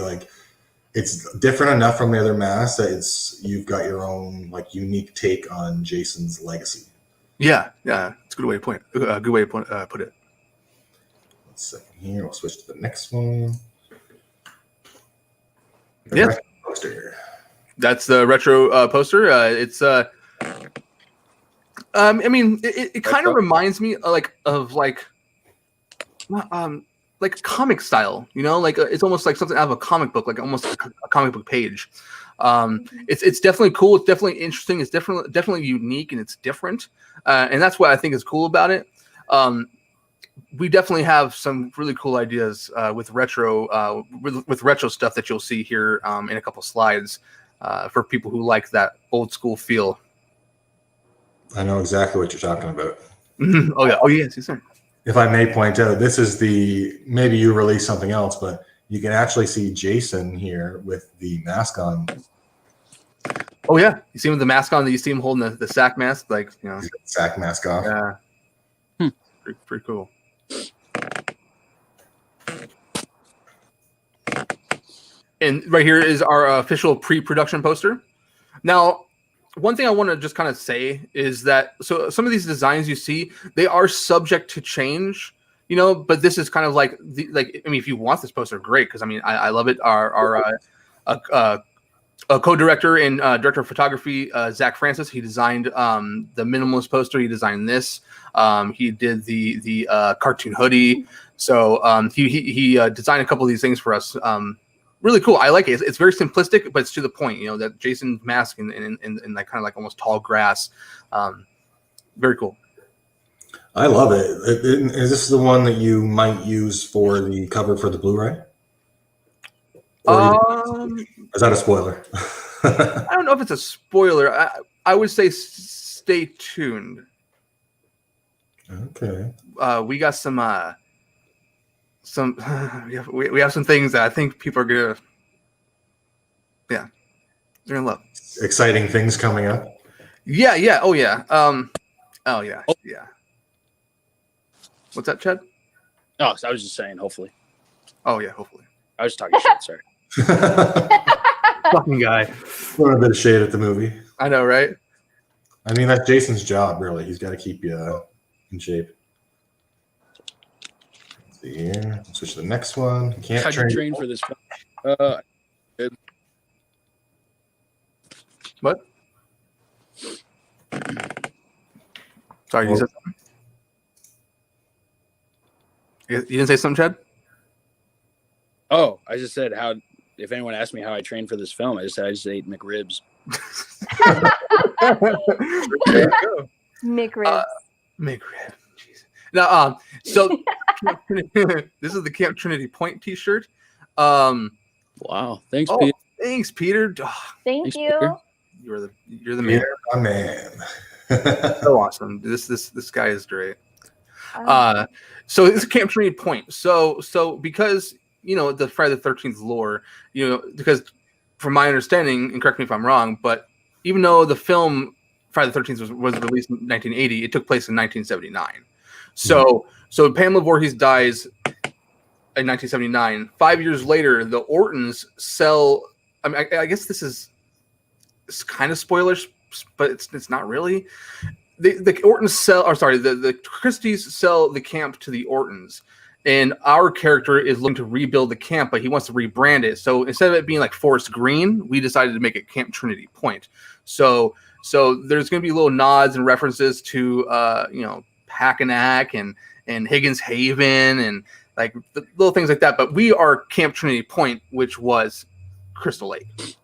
it's different enough from the other masks that you've got your own unique take on Jason's legacy. Yeah, it's a good way to put it. Let's see here. We'll switch to the next one. Yeah, poster. That's the retro poster. It's I mean, it kind of reminds me of comic style, it's almost like something out of a comic book, like almost a comic book page. It's definitely cool. It's definitely interesting. It's definitely unique, and it's different. And that's what I think is cool about it. We definitely have some really cool ideas with retro stuff that you'll see here in a couple slides for people who like that old school feel. I know exactly what you're talking about. Mm-hmm. Oh yeah. Oh yes, sir. If I may point out, this is maybe you released something else, but you can actually see Jason here with the mask on. Oh yeah, you see him with the mask on. You see him holding the sack mask, sack mask off. Yeah, pretty cool. And right here is our official pre-production poster. Now, one thing I want to just kind of say is that so some of these designs you see, they are subject to change, but this is kind of if you want this poster, great, because I love it. Our co-director and director of photography, Zach Francis, he designed the minimalist poster. He designed this. He did the cartoon hoodie. So he designed a couple of these things for us. Really cool. I like it. It's very simplistic, but it's to the point. That Jason's mask in kind of almost tall grass. Very cool. I love it. Is this the one that you might use for the cover for the Blu-ray? Is that a spoiler? I don't know if it's a spoiler. I would say stay tuned. Okay. We got some we have some things that I think people are they're gonna love. Exciting things coming up. Yeah. Oh yeah. Yeah. What's that, Chad? Oh, so I was just saying, hopefully. Oh yeah, hopefully. I was talking shit. Sorry. Fucking guy. Throwing a bit of shade at the movie. I know, right? That's Jason's job, really. He's got to keep you in shape. see here. Switch to the next one. Can't How'd you train for this? Good. What? Sorry, you said something? You didn't say something, Chad? Oh, I just said how. If anyone asked me how I trained for this film, I just said I just ate McRibs. McRibs. McRib. Jeez. Now, so this is the Camp Trinity Point T-shirt. Wow, thanks, Oh, Pete. thanks, Peter. Oh, Thank Thanks, you. Peter. you're the man. You're my man. So awesome. This guy is great. Oh, So it's Camp Trinity Point. So because the Friday the 13th lore, because from my understanding, and correct me if I'm wrong, but even though the film Friday the 13th was released in 1980, it took place in 1979. So Pamela Voorhees dies in 1979. 5 years later, the Ortons sell. I mean, I guess it's kind of spoilers, but it's not really. The Ortons sell, or sorry, the Christies sell the camp to the Ortons, and our character is looking to rebuild the camp, but he wants to rebrand it. So instead of it being like Forest Green, we decided to make it Camp Trinity Point. So there's going to be little nods and references to Packanack and Higgins Haven and like little things like that. But we are Camp Trinity Point, which was Crystal Lake.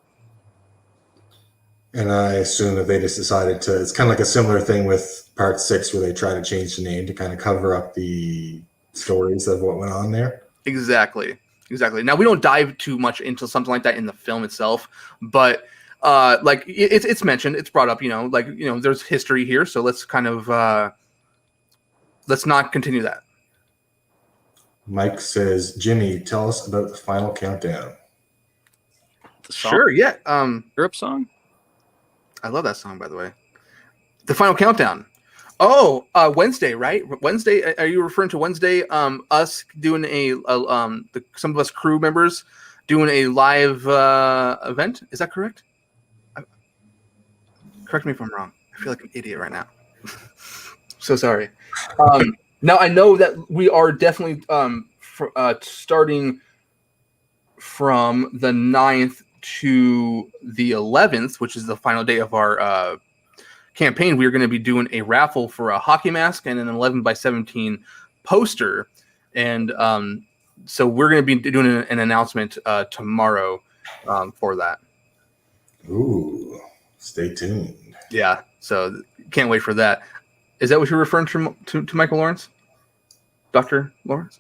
And I assume that they just decided to. It's kind of like a similar thing with Part 6, where they try to change the name to kind of cover up the stories of what went on there. Exactly. Now we don't dive too much into something like that in the film itself, but like it's mentioned, it's brought up. There's history here, so let's kind of let's not continue that. Mike says, Jimmy, tell us about the final countdown. The song? Sure, yeah. Europe song. I love that song, by the way. The final countdown. Oh, Wednesday, right? Wednesday. Are you referring to Wednesday? Us doing some of us crew members doing a live event. Is that correct? Correct me if I'm wrong. I feel like an idiot right now. So sorry. Now I know that we are definitely starting from the 9th to the 11th, which is the final day of our campaign. We are going to be doing a raffle for a hockey mask and an 11x17 poster, and so we're going to be doing an announcement tomorrow for that. Ooh, stay tuned. Yeah, so can't wait for that. Is that what you're referring to Michael Lawrence? Dr. Lawrence?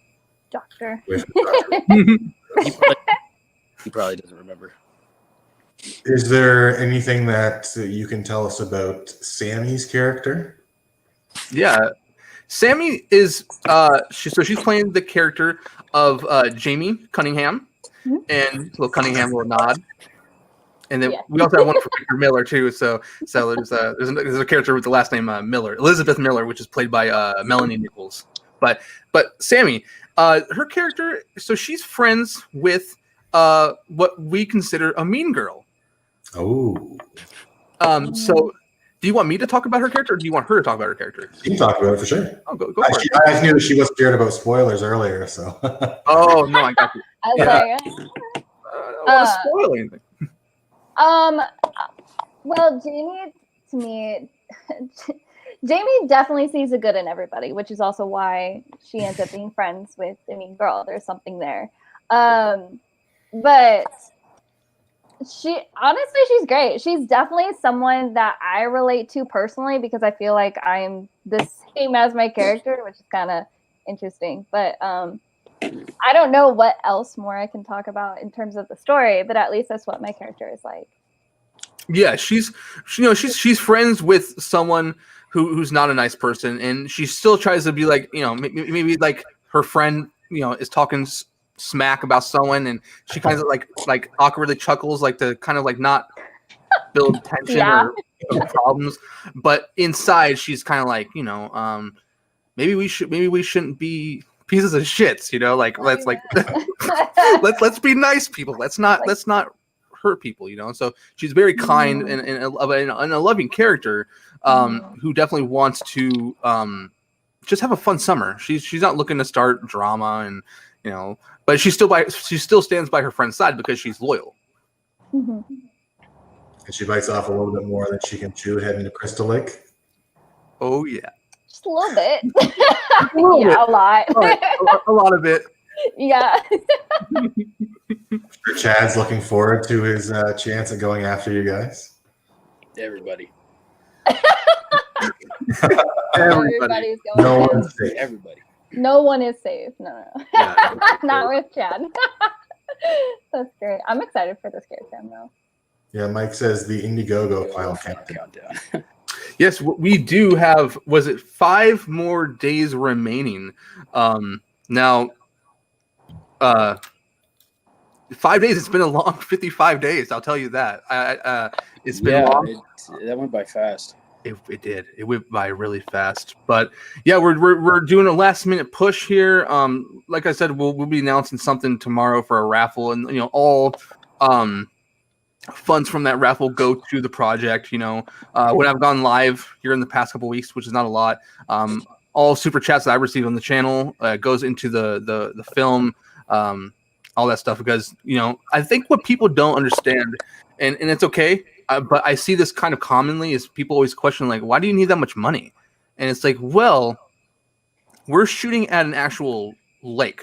Doctor. He probably doesn't remember. Is there anything that you can tell us about Sammie's character? Yeah, Sammie is she's playing the character of Jamie Cunningham, and little Cunningham will nod. And then we also have one for Victor Miller too. So there's a character with the last name Miller, Elizabeth Miller, which is played by Melanie Nichols. But Sammie, her character, so she's friends with what we consider a mean girl. Oh. So do you want me to talk about her character, or do you want her to talk about her character? You can talk about it for sure. Oh, go for it. I knew she was scared about spoilers earlier, so. Oh no, I got you. I was like, I don't want to spoil anything. well, Jamie, to me, Jamie definitely sees the good in everybody, which is also why she ends up being friends with the mean girl. There's something there. But she's great. She's definitely someone that I relate to personally, because I feel like I'm the same as my character, which is kind of interesting. But I don't know what else more I can talk about in terms of the story, but at least that's what my character is like. Yeah, she's friends with someone who's not a nice person, and she still tries to be like, maybe like her friend, is talking smack about someone, and she kind of like awkwardly chuckles, like to kind of like not build tension or problems, but inside she's kind of like, maybe we shouldn't be pieces of shits, let's be nice people, let's not hurt people, so she's very kind and a loving character, who definitely wants to just have a fun summer. She's not looking to start drama, and but she still stands by her friend's side because she's loyal. Mm-hmm. And she bites off a little bit more than she can chew heading to Crystal Lake. Oh yeah, Just a little bit. a little bit. A lot. a lot of it. Yeah. Sure, Chad's looking forward to his chance at going after you guys. Everybody. Everybody's going. No one's safe. Everybody. No one is safe. No. Yeah. Not with Chad. That's great. I'm excited for this Scare Cam though. Yeah, Mike says the Indiegogo final countdown. Yes, we do have. Was it 5 more days remaining? Now, 5 days. It's been a long 55 days. I'll tell you that. It's been long. That went by fast. It did. It went by really fast. But yeah, we're doing a last minute push here. Like I said, we'll be announcing something tomorrow for a raffle, and all funds from that raffle go to the project. When I've gone live here in the past couple weeks, which is not a lot, all super chats that I receive on the channel goes into the film, all that stuff, because I think what people don't understand, and it's okay, but I see this kind of commonly, is people always question, like, why do you need that much money? And it's like, well, we're shooting at an actual lake.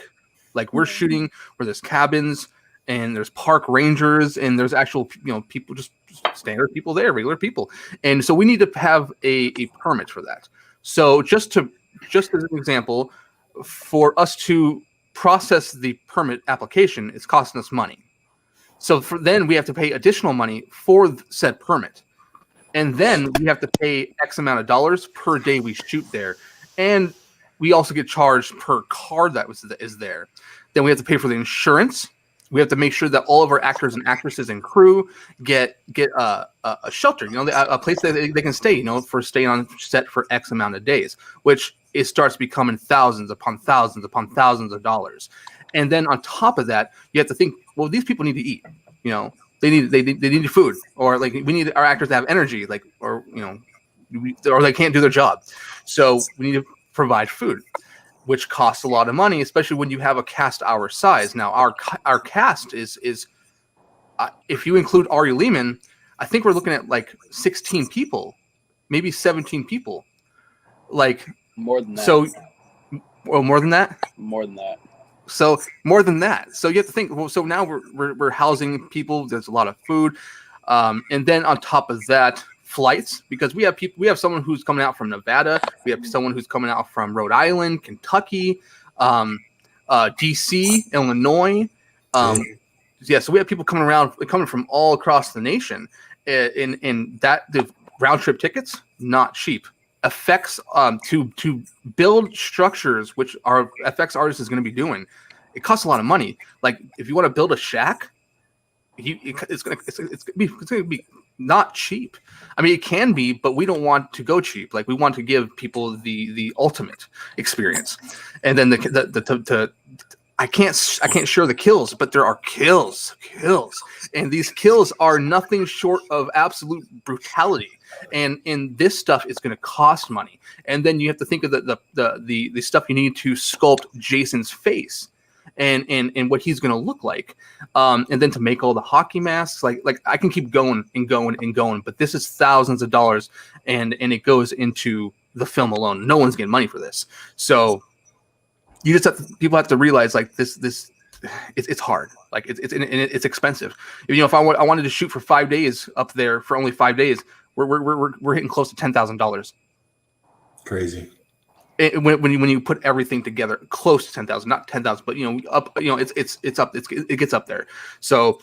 Like, we're shooting where there's cabins and there's park rangers and there's actual people, just standard people there, regular people. And so we need to have a permit for that. So just as an example, for us to process the permit application, it's costing us money. So then we have to pay additional money for said permit. And then we have to pay X amount of dollars per day we shoot there. And we also get charged per car that is there. Then we have to pay for the insurance. We have to make sure that all of our actors and actresses and crew get a shelter, a place that they can stay, for staying on set for X amount of days, which it starts becoming thousands upon thousands upon thousands of dollars. And then on top of that, you have to think, well, these people need to eat. They need food, or like we need our actors to have energy, like, or or they can't do their job. So we need to provide food, which costs a lot of money, especially when you have a cast our size. Now our cast is if you include Ari Lehman, I think we're looking at like 16 people, maybe 17 people. Like more than that. So, well, more than that. More than that. So more than that. So you have to think. Well, so now we're housing people. There's a lot of food, and then on top of that, flights, because we have people. We have someone who's coming out from Nevada. We have someone who's coming out from Rhode Island, Kentucky, DC, Illinois. Yeah, so we have people coming from all across the nation. In that, the round trip tickets, not cheap. Effects to build structures, which our FX artist is going to be doing, it costs a lot of money. Like, if you want to build a shack, it's going to be not cheap. I mean, it can be, but we don't want to go cheap. Like, we want to give people the ultimate experience. And then I can't share the kills, but there are kills, and these kills are nothing short of absolute brutality. And this stuff is going to cost money. And then you have to think of the stuff you need to sculpt Jason's face and what he's going to look like. And then to make all the hockey masks, like I can keep going and going and going, but this is thousands of dollars, and it goes into the film alone. No one's getting money for this. So you just people have to realize, like, this it's hard. Like, it's expensive. If I wanted to shoot for 5 days up there for only 5 days, we're hitting close to $10,000. Crazy. When you put everything together, close to 10,000, not 10,000, but up. It's up. It gets up there. So,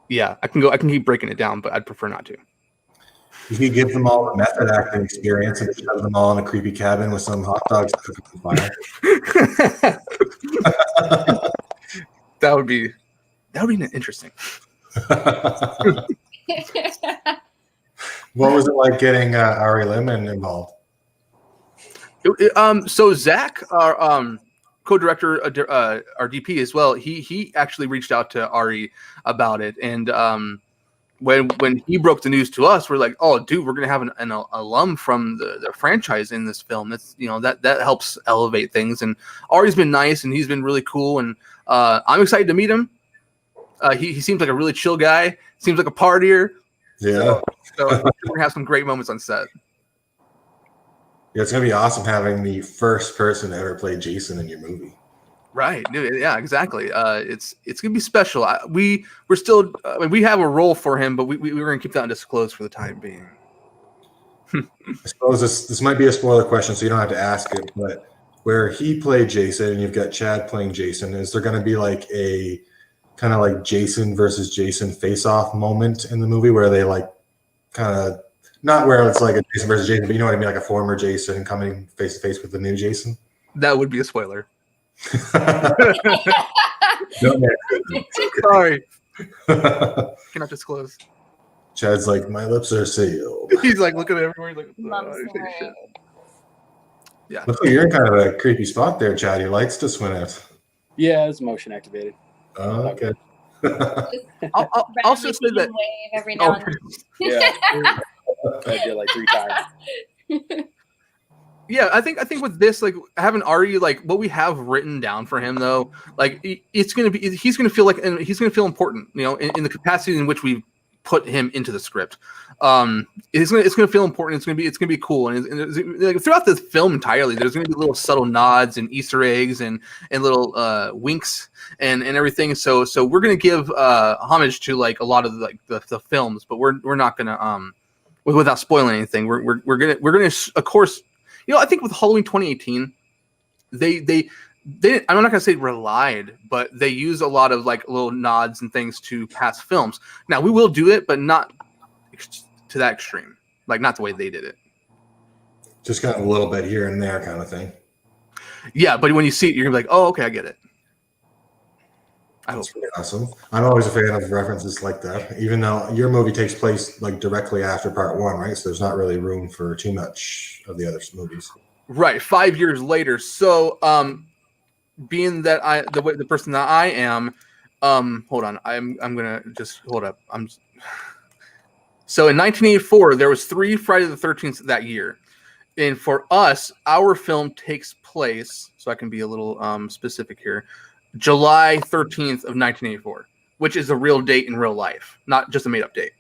yeah, I can keep breaking it down, but I'd prefer not to. You could give them all the method acting experience and shove them all in a creepy cabin with some hot dogs cooking on fire. That would be interesting. What was it like getting Ari Lehman involved? So Zach, our co-director, our DP as well, he actually reached out to Ari about it, and when he broke the news to us, we're like, oh, dude, we're gonna have an alum from the franchise in this film. That's that helps elevate things. And Ari's been nice, and he's been really cool, and I'm excited to meet him. He seems like a really chill guy. Seems like a partier. Yeah. So we're gonna have some great moments on set. Yeah, it's gonna be awesome having the first person to ever play Jason in your movie. Right. Yeah, exactly. It's gonna be special. We're still we have a role for him, but we're gonna keep that undisclosed for the time being. I suppose this might be a spoiler question, so you don't have to ask it, but where he played Jason and you've got Chad playing Jason, is there gonna be like a kind of like Jason versus Jason face-off moment in the movie where they like kind of, not where it's like a Jason versus Jason, but you know what I mean, like a former Jason coming face to face with the new Jason? That would be a spoiler. No, sorry. Cannot disclose. Chad's like, my lips are sealed. He's like looking at everywhere. He's like, shit. Yeah. Looks like you're in kind of a creepy spot there, Chad. Your lights just went out. Yeah, it's motion activated. Oh, okay. I'll also say that. Wave every now and then. Yeah. I did like 3 times. Yeah, I think with this, like having Ari, like what we have written down for him though, like he's gonna feel like, and he's gonna feel important, you know, in the capacity in which we put him into the script. It's gonna feel important. It's gonna be cool, and like throughout the film entirely, there's gonna be little subtle nods and Easter eggs and little winks and everything. So we're gonna give homage to like a lot of the films, but we're not gonna without spoiling anything. We're gonna of course. You know, I think with Halloween 2018, they I'm not gonna say relied, but they use a lot of like little nods and things to past films. Now we will do it, but not to that extreme, like not the way they did it. Just kind of a little bit here and there, kind of thing. Yeah, but when you see it, you're gonna be like, oh, okay, I get it. That's pretty awesome. I'm always a fan of references like that, even though your movie takes place like directly after part 1, right? So there's not really room for too much of the other movies. Right, 5 years later. So, being that the person that I am, hold on, I'm gonna just hold up. So in 1984, there was 3 Friday the 13th that year, and for us, our film takes place. So I can be a little specific here. July 13th of 1984, which is a real date in real life, not just a made-up date.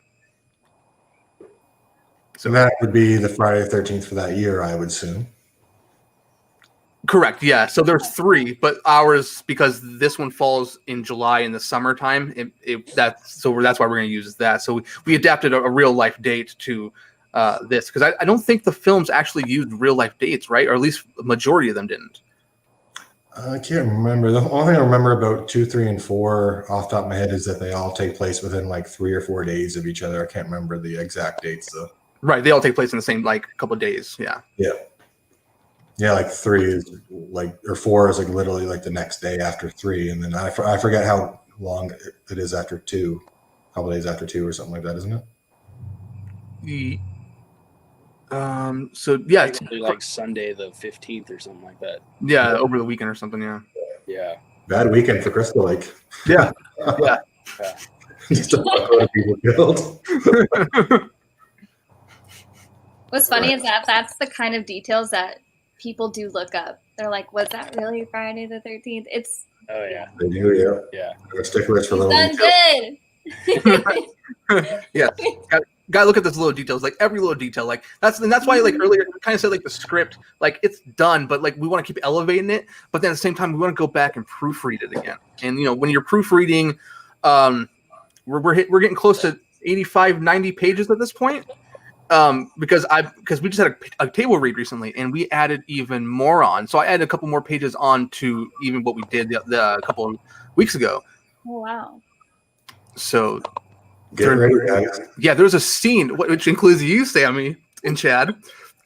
So that would be the Friday the 13th for that year, I would assume. Correct, yeah. So there's 3, but ours, because this one falls in July in the summertime, that's why we're going to use that. So we adapted a real-life date to this, because I don't think the films actually used real-life dates, right? Or at least the majority of them didn't. I can't remember. The only thing I remember about 2, 3, and 4 off the top of my head is that they all take place within like 3 or 4 days of each other. I can't remember the exact dates though. Right, they all take place in the same like couple of days. Yeah. Yeah, like 3 is like, or 4 is like literally like the next day after 3, and then I forget how long it is after 2, a couple days after 2 or something like that, isn't it? So yeah, like Sunday the 15th or something like that. Yeah, over the weekend or something. Yeah. Bad weekend for Crystal Lake. Yeah. Just a lot of people killed. What's funny is that that's the kind of details that people do look up. They're like, was that really Friday the 13th? It's Oh yeah. They do, yeah. They're sticklers for little done details. good. Yeah. Gotta look at those little details, like every little detail. Like that's why, like earlier, we kind of said like the script, like it's done, but like we want to keep elevating it. But then at the same time, we want to go back and proofread it again. And you know, when you're proofreading, we're getting close to 85, 90 pages at this point. Because we just had a table read recently, and we added even more on. So I added a couple more pages on to even what we did the couple of weeks ago. Oh wow! So Get ready, guys. Yeah, there's a scene which includes you, Sammie, and Chad,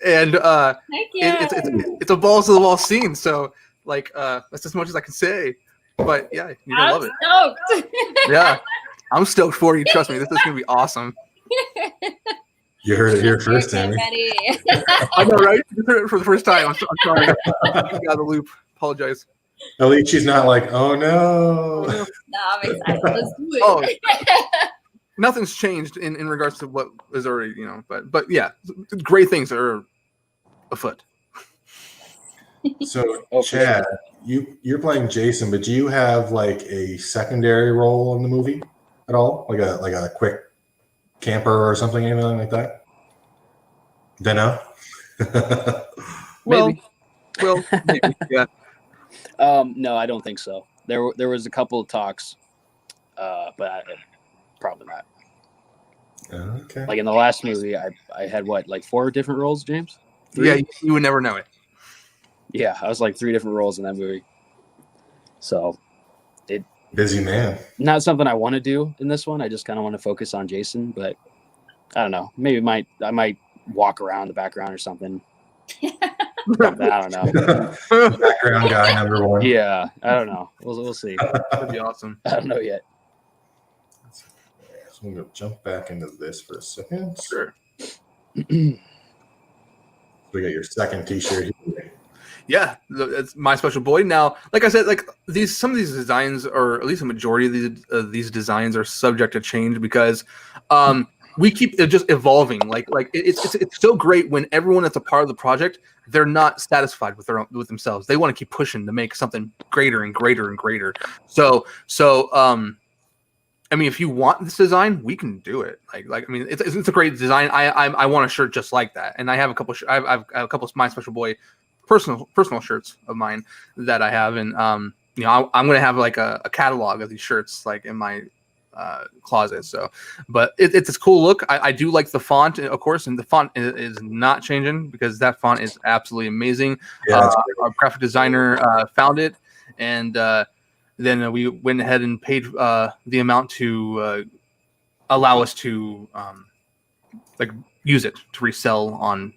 and it's a balls to the wall scene. So like that's as much as I can say. But yeah, you're gonna love it. Stoked. Yeah, I'm stoked for you. Trust me, this is gonna be awesome. You heard it here first, Sammie. I know, right? You heard it for the first time. I'm sorry. I'm out of the loop. Apologize. At least she's not like, oh no. No, I'm excited. Let's do it. Oh. nothing's changed in regards to what is already, but yeah, great things are afoot. So, Oh, for Chad, you're playing Jason, but do you have like a secondary role in the movie at all, like a quick camper or something, anything like that? Dunno. Well, Maybe. well, maybe, yeah. No, I don't think so. There was a couple of talks, but probably not. Okay. Like in the last movie, I had what, like 4 different roles, James? 3? Yeah, you would never know it. Yeah, I was like 3 different roles in that movie. So, Busy man. not something I want to do in this one. I just kind of want to focus on Jason, but I don't know. Maybe I might walk around the background or something. Something, I don't know. Background guy number 1. Yeah, I don't know. We'll see. That'd be awesome. I don't know yet. So I'm going to jump back into this for a second. Sure. We got your second T-shirt here. Yeah, it's my special boy. Now, like I said, like some of these designs, or at least a majority of these designs, are subject to change because we keep just evolving. Like it's so great when everyone that's a part of the project, they're not satisfied with with themselves. They want to keep pushing to make something greater and greater and greater. So I mean, if you want this design, we can do it. Like I mean, it's a great design. I want a shirt just like that, and I have a couple. I've a couple of my special boy personal shirts of mine that I have, and I'm gonna have like a catalog of these shirts like in my closet. So, but it's a cool look. I do like the font, of course, and the font is not changing because that font is absolutely amazing. Yeah, our graphic designer found it, and then we went ahead and paid the amount to allow us to like use it to resell on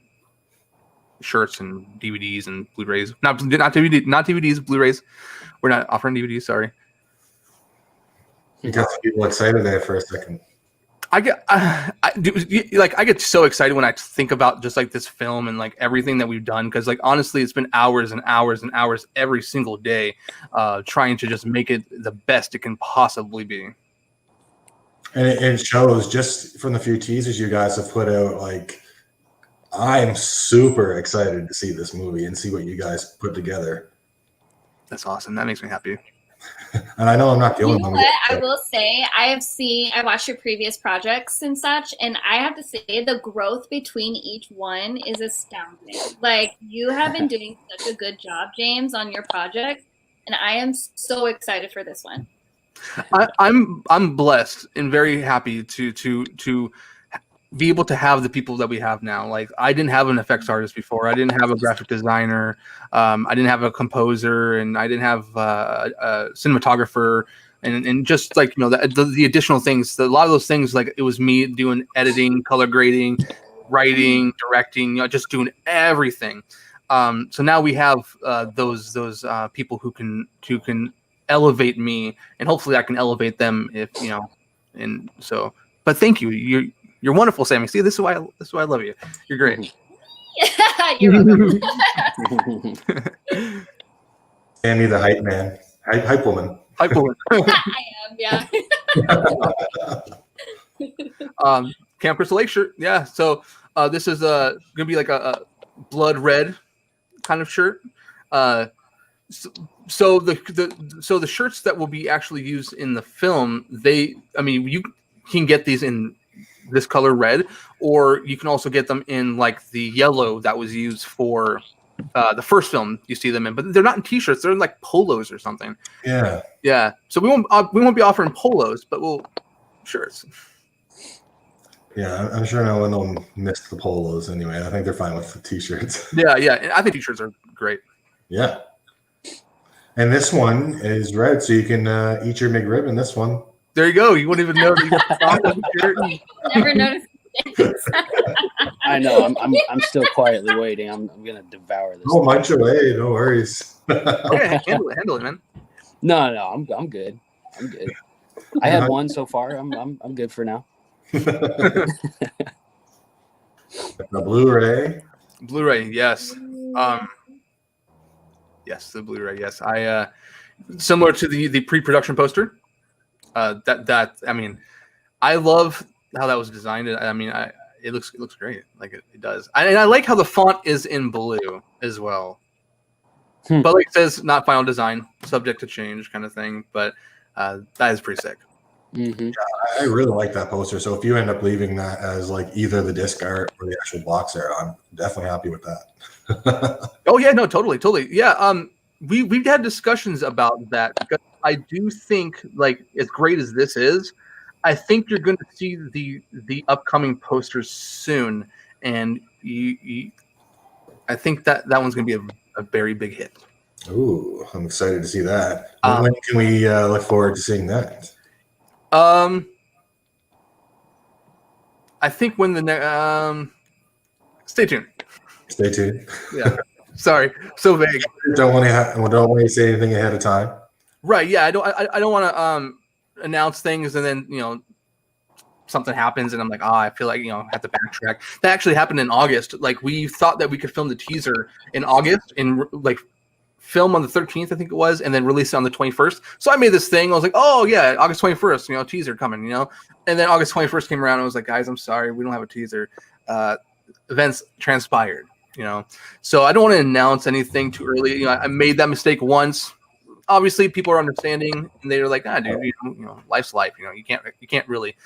shirts and DVDs and Blu-rays. Not DVDs, Blu-rays. We're not offering DVDs. Sorry. You got some people excited there for a second. I get so excited when I think about just like this film and like everything that we've done, because like honestly, it's been hours and hours and hours every single day trying to just make it the best it can possibly be. And it shows just from the few teasers you guys have put out. Like, I'm super excited to see this movie and see what you guys put together. That's awesome. That makes me happy. And I know I'm not the only one. What I will say, I watched your previous projects and such, and I have to say the growth between each one is astounding. Like, you have been doing such a good job, James, on your project, and I am so excited for this one. I'm blessed and very happy to be able to have the people that we have now. Like, I didn't have an effects artist before. I didn't have a graphic designer. I didn't have a composer, and I didn't have a cinematographer, and just like, the additional things. A lot of those things, like, it was me doing editing, color grading, writing, directing, just doing everything. So now we have those people who can elevate me, and hopefully I can elevate them and so. But thank you. You're wonderful, Sammie. See, this is why I love you. You're great. You're welcome. Sammie, the hype man, hype woman. Hype woman. I am, yeah. Camp Crystal Lake shirt. Yeah. So this is gonna be like a blood red kind of shirt. So the shirts that will be actually used in the film, you can get these in this color red, or you can also get them in like the yellow that was used for the first film you see them in, but they're not in t-shirts, they're in like polos or something. Yeah. So we won't be offering polos, but we'll shirts. Yeah, I'm sure no one will miss the polos anyway. I think they're fine with the t-shirts. Yeah. I think t-shirts are great. Yeah. And this one is red, so you can eat your McRib in this one. There you go. You won't even know that you got the shirt. Never noticed. I know. I'm still quietly waiting. I'm gonna devour this. Oh, munch away. No worries. Okay, handle it, man. No. I'm good. I'm good. I had one so far. I'm good for now. The Blu-ray. Blu-ray, yes. Yes, the Blu-ray. Yes, I similar to the pre-production poster. I I love how that was designed. I mean, it looks great. Like it does. And I like how the font is in blue as well. But like it says, not final design, subject to change, kind of thing. But that is pretty sick. Mm-hmm. I really like that poster. So if you end up leaving that as like either the disc art or the actual box art, I'm definitely happy with that. Oh yeah, no, totally. Yeah, we've had discussions about that because I do think, like, as great as this is, I think you're going to see the upcoming posters soon, and I think that one's going to be a very big hit. Ooh, I'm excited to see that. When can we look forward to seeing that? I think when the next. Stay tuned. Stay tuned. Yeah. Sorry, so vague. Don't want to say anything ahead of time. Right. Yeah. I don't want to announce things and then something happens and I'm like, I feel like I have to backtrack. That actually happened in August. Like we thought that we could film the teaser in August and like film on the 13th, I think it was, and then release it on the 21st. So I made this thing. I was like, oh yeah, August 21st, teaser coming, And then August 21st came around and I was like, guys, I'm sorry, we don't have a teaser. Events transpired, So I don't want to announce anything too early. I made that mistake once. Obviously, people are understanding, and they're like, dude, life's life. You can't really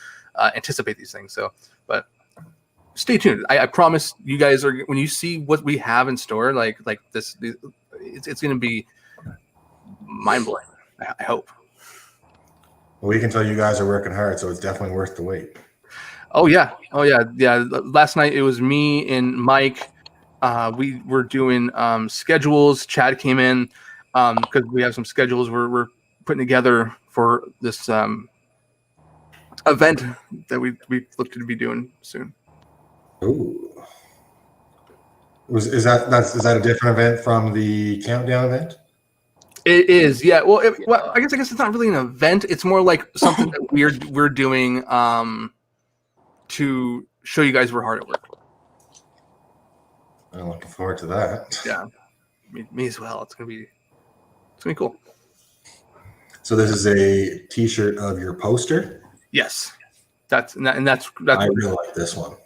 anticipate these things. So, but stay tuned. I promise you guys are when you see what we have in store, like this, it's going to be mind blowing. I hope. Well, we can tell you guys are working hard, so it's definitely worth the wait. Oh yeah. Last night it was me and Mike. We were doing schedules. Chad came in because we have some schedules we're putting together for this event that we look to be doing soon. Ooh. Is that a different event from the countdown event? It is, yeah. Well, I guess it's not really an event. It's more like something that we're doing to show you guys we're hard at work. I'm looking forward to that. Yeah, me as well. It's gonna be cool. So this is a T-shirt of your poster. Yes, that's. I really like this one.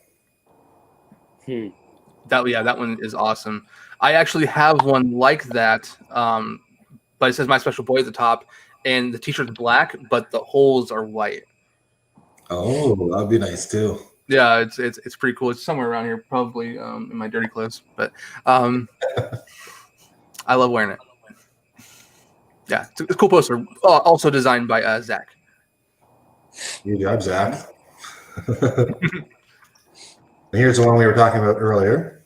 That one is awesome. I actually have one like that, but it says "My Special Boy" at the top, and the T-shirt's black, but the holes are white. Oh, that'd be nice too. Yeah, it's pretty cool. It's somewhere around here, probably in my dirty clothes, but I love wearing it. Yeah, it's a cool poster. Also designed by Zach. Good job, Zach. Here's the one we were talking about earlier.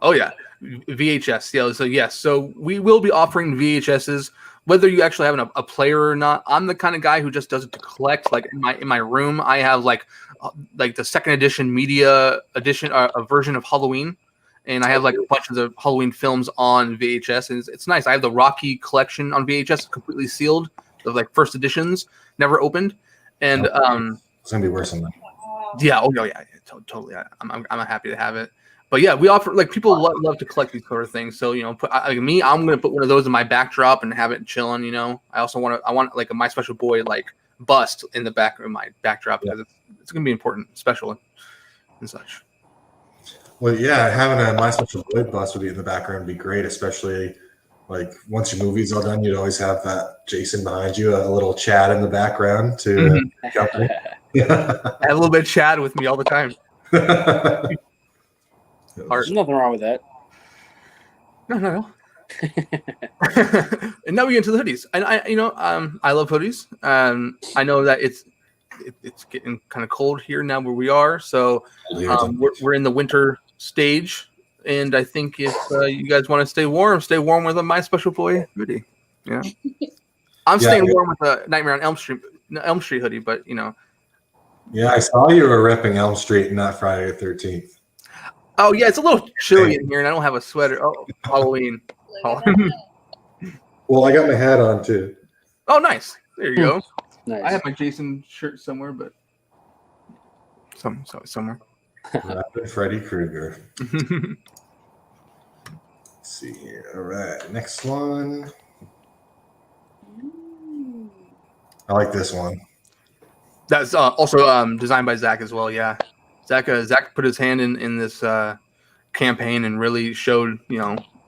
Oh yeah, VHS. Yeah, so yes, so we will be offering VHSs, whether you actually have a player or not. I'm the kind of guy who just does it to collect. Like in my room, I have like the second edition media edition, a version of Halloween, and I have like a bunch of the Halloween films on VHS, and it's nice. I have the Rocky collection on VHS, completely sealed, of like first editions, never opened, and it's gonna be worse than that. Yeah. Oh yeah. Totally. I'm happy to have it. But yeah, we offer like people love to collect these sort of things. So I'm gonna put one of those in my backdrop and have it chilling. I also want like a My Special Boy like bust in the back of my backdrop because it's gonna be important, special and such. Well, yeah, having a My Special Boy bust would be in the background would be great, especially like once your movie's all done, you'd always have that Jason behind you, a little Chad in the background to accompany. I have a little bit of Chad with me all the time. There's nothing wrong with that. No. And now we get into the hoodies. And I love hoodies. I know that it's getting kind of cold here now where we are. So we're in the winter stage. And I think if you guys want to stay warm with a My Special Boy hoodie. Yeah. I'm staying warm with a Nightmare on Elm Street hoodie, but Yeah, I saw you were repping Elm Street, not Friday the 13th. Oh yeah, it's a little chilly in here, and I don't have a sweater. Oh, Halloween. Well, I got my hat on too. Oh, nice. There you go. Nice. I have my Jason shirt somewhere, but somewhere. Freddy Krueger. Let's see here. All right, next one. I like this one. That's also designed by Zach as well. Yeah, Zach put his hand in this campaign and really showed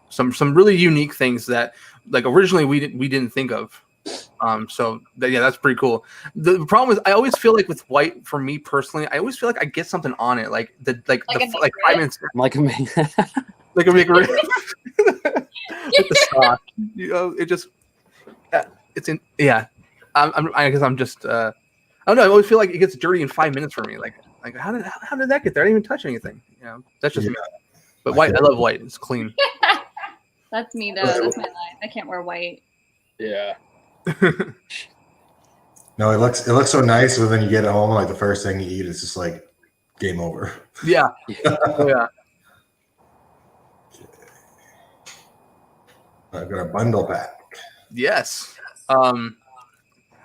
some really unique things that like originally we didn't think of. That's pretty cool. The problem is I always feel like with white, for me personally, I always feel like I get something on it, like 5 minutes, like a man. like a McRib with the sauce. It just it's in I guess I'm just I don't know. I always feel like it gets dirty in 5 minutes for me. Like how did that get there? I didn't even touch anything. That's just me. But white, I love white. It's clean. That's me though. That's my life. I can't wear white. Yeah. No, it looks so nice, but then you get it home, like the first thing you eat is just like game over. Yeah. Oh, yeah. I've got a bundle pack. Yes.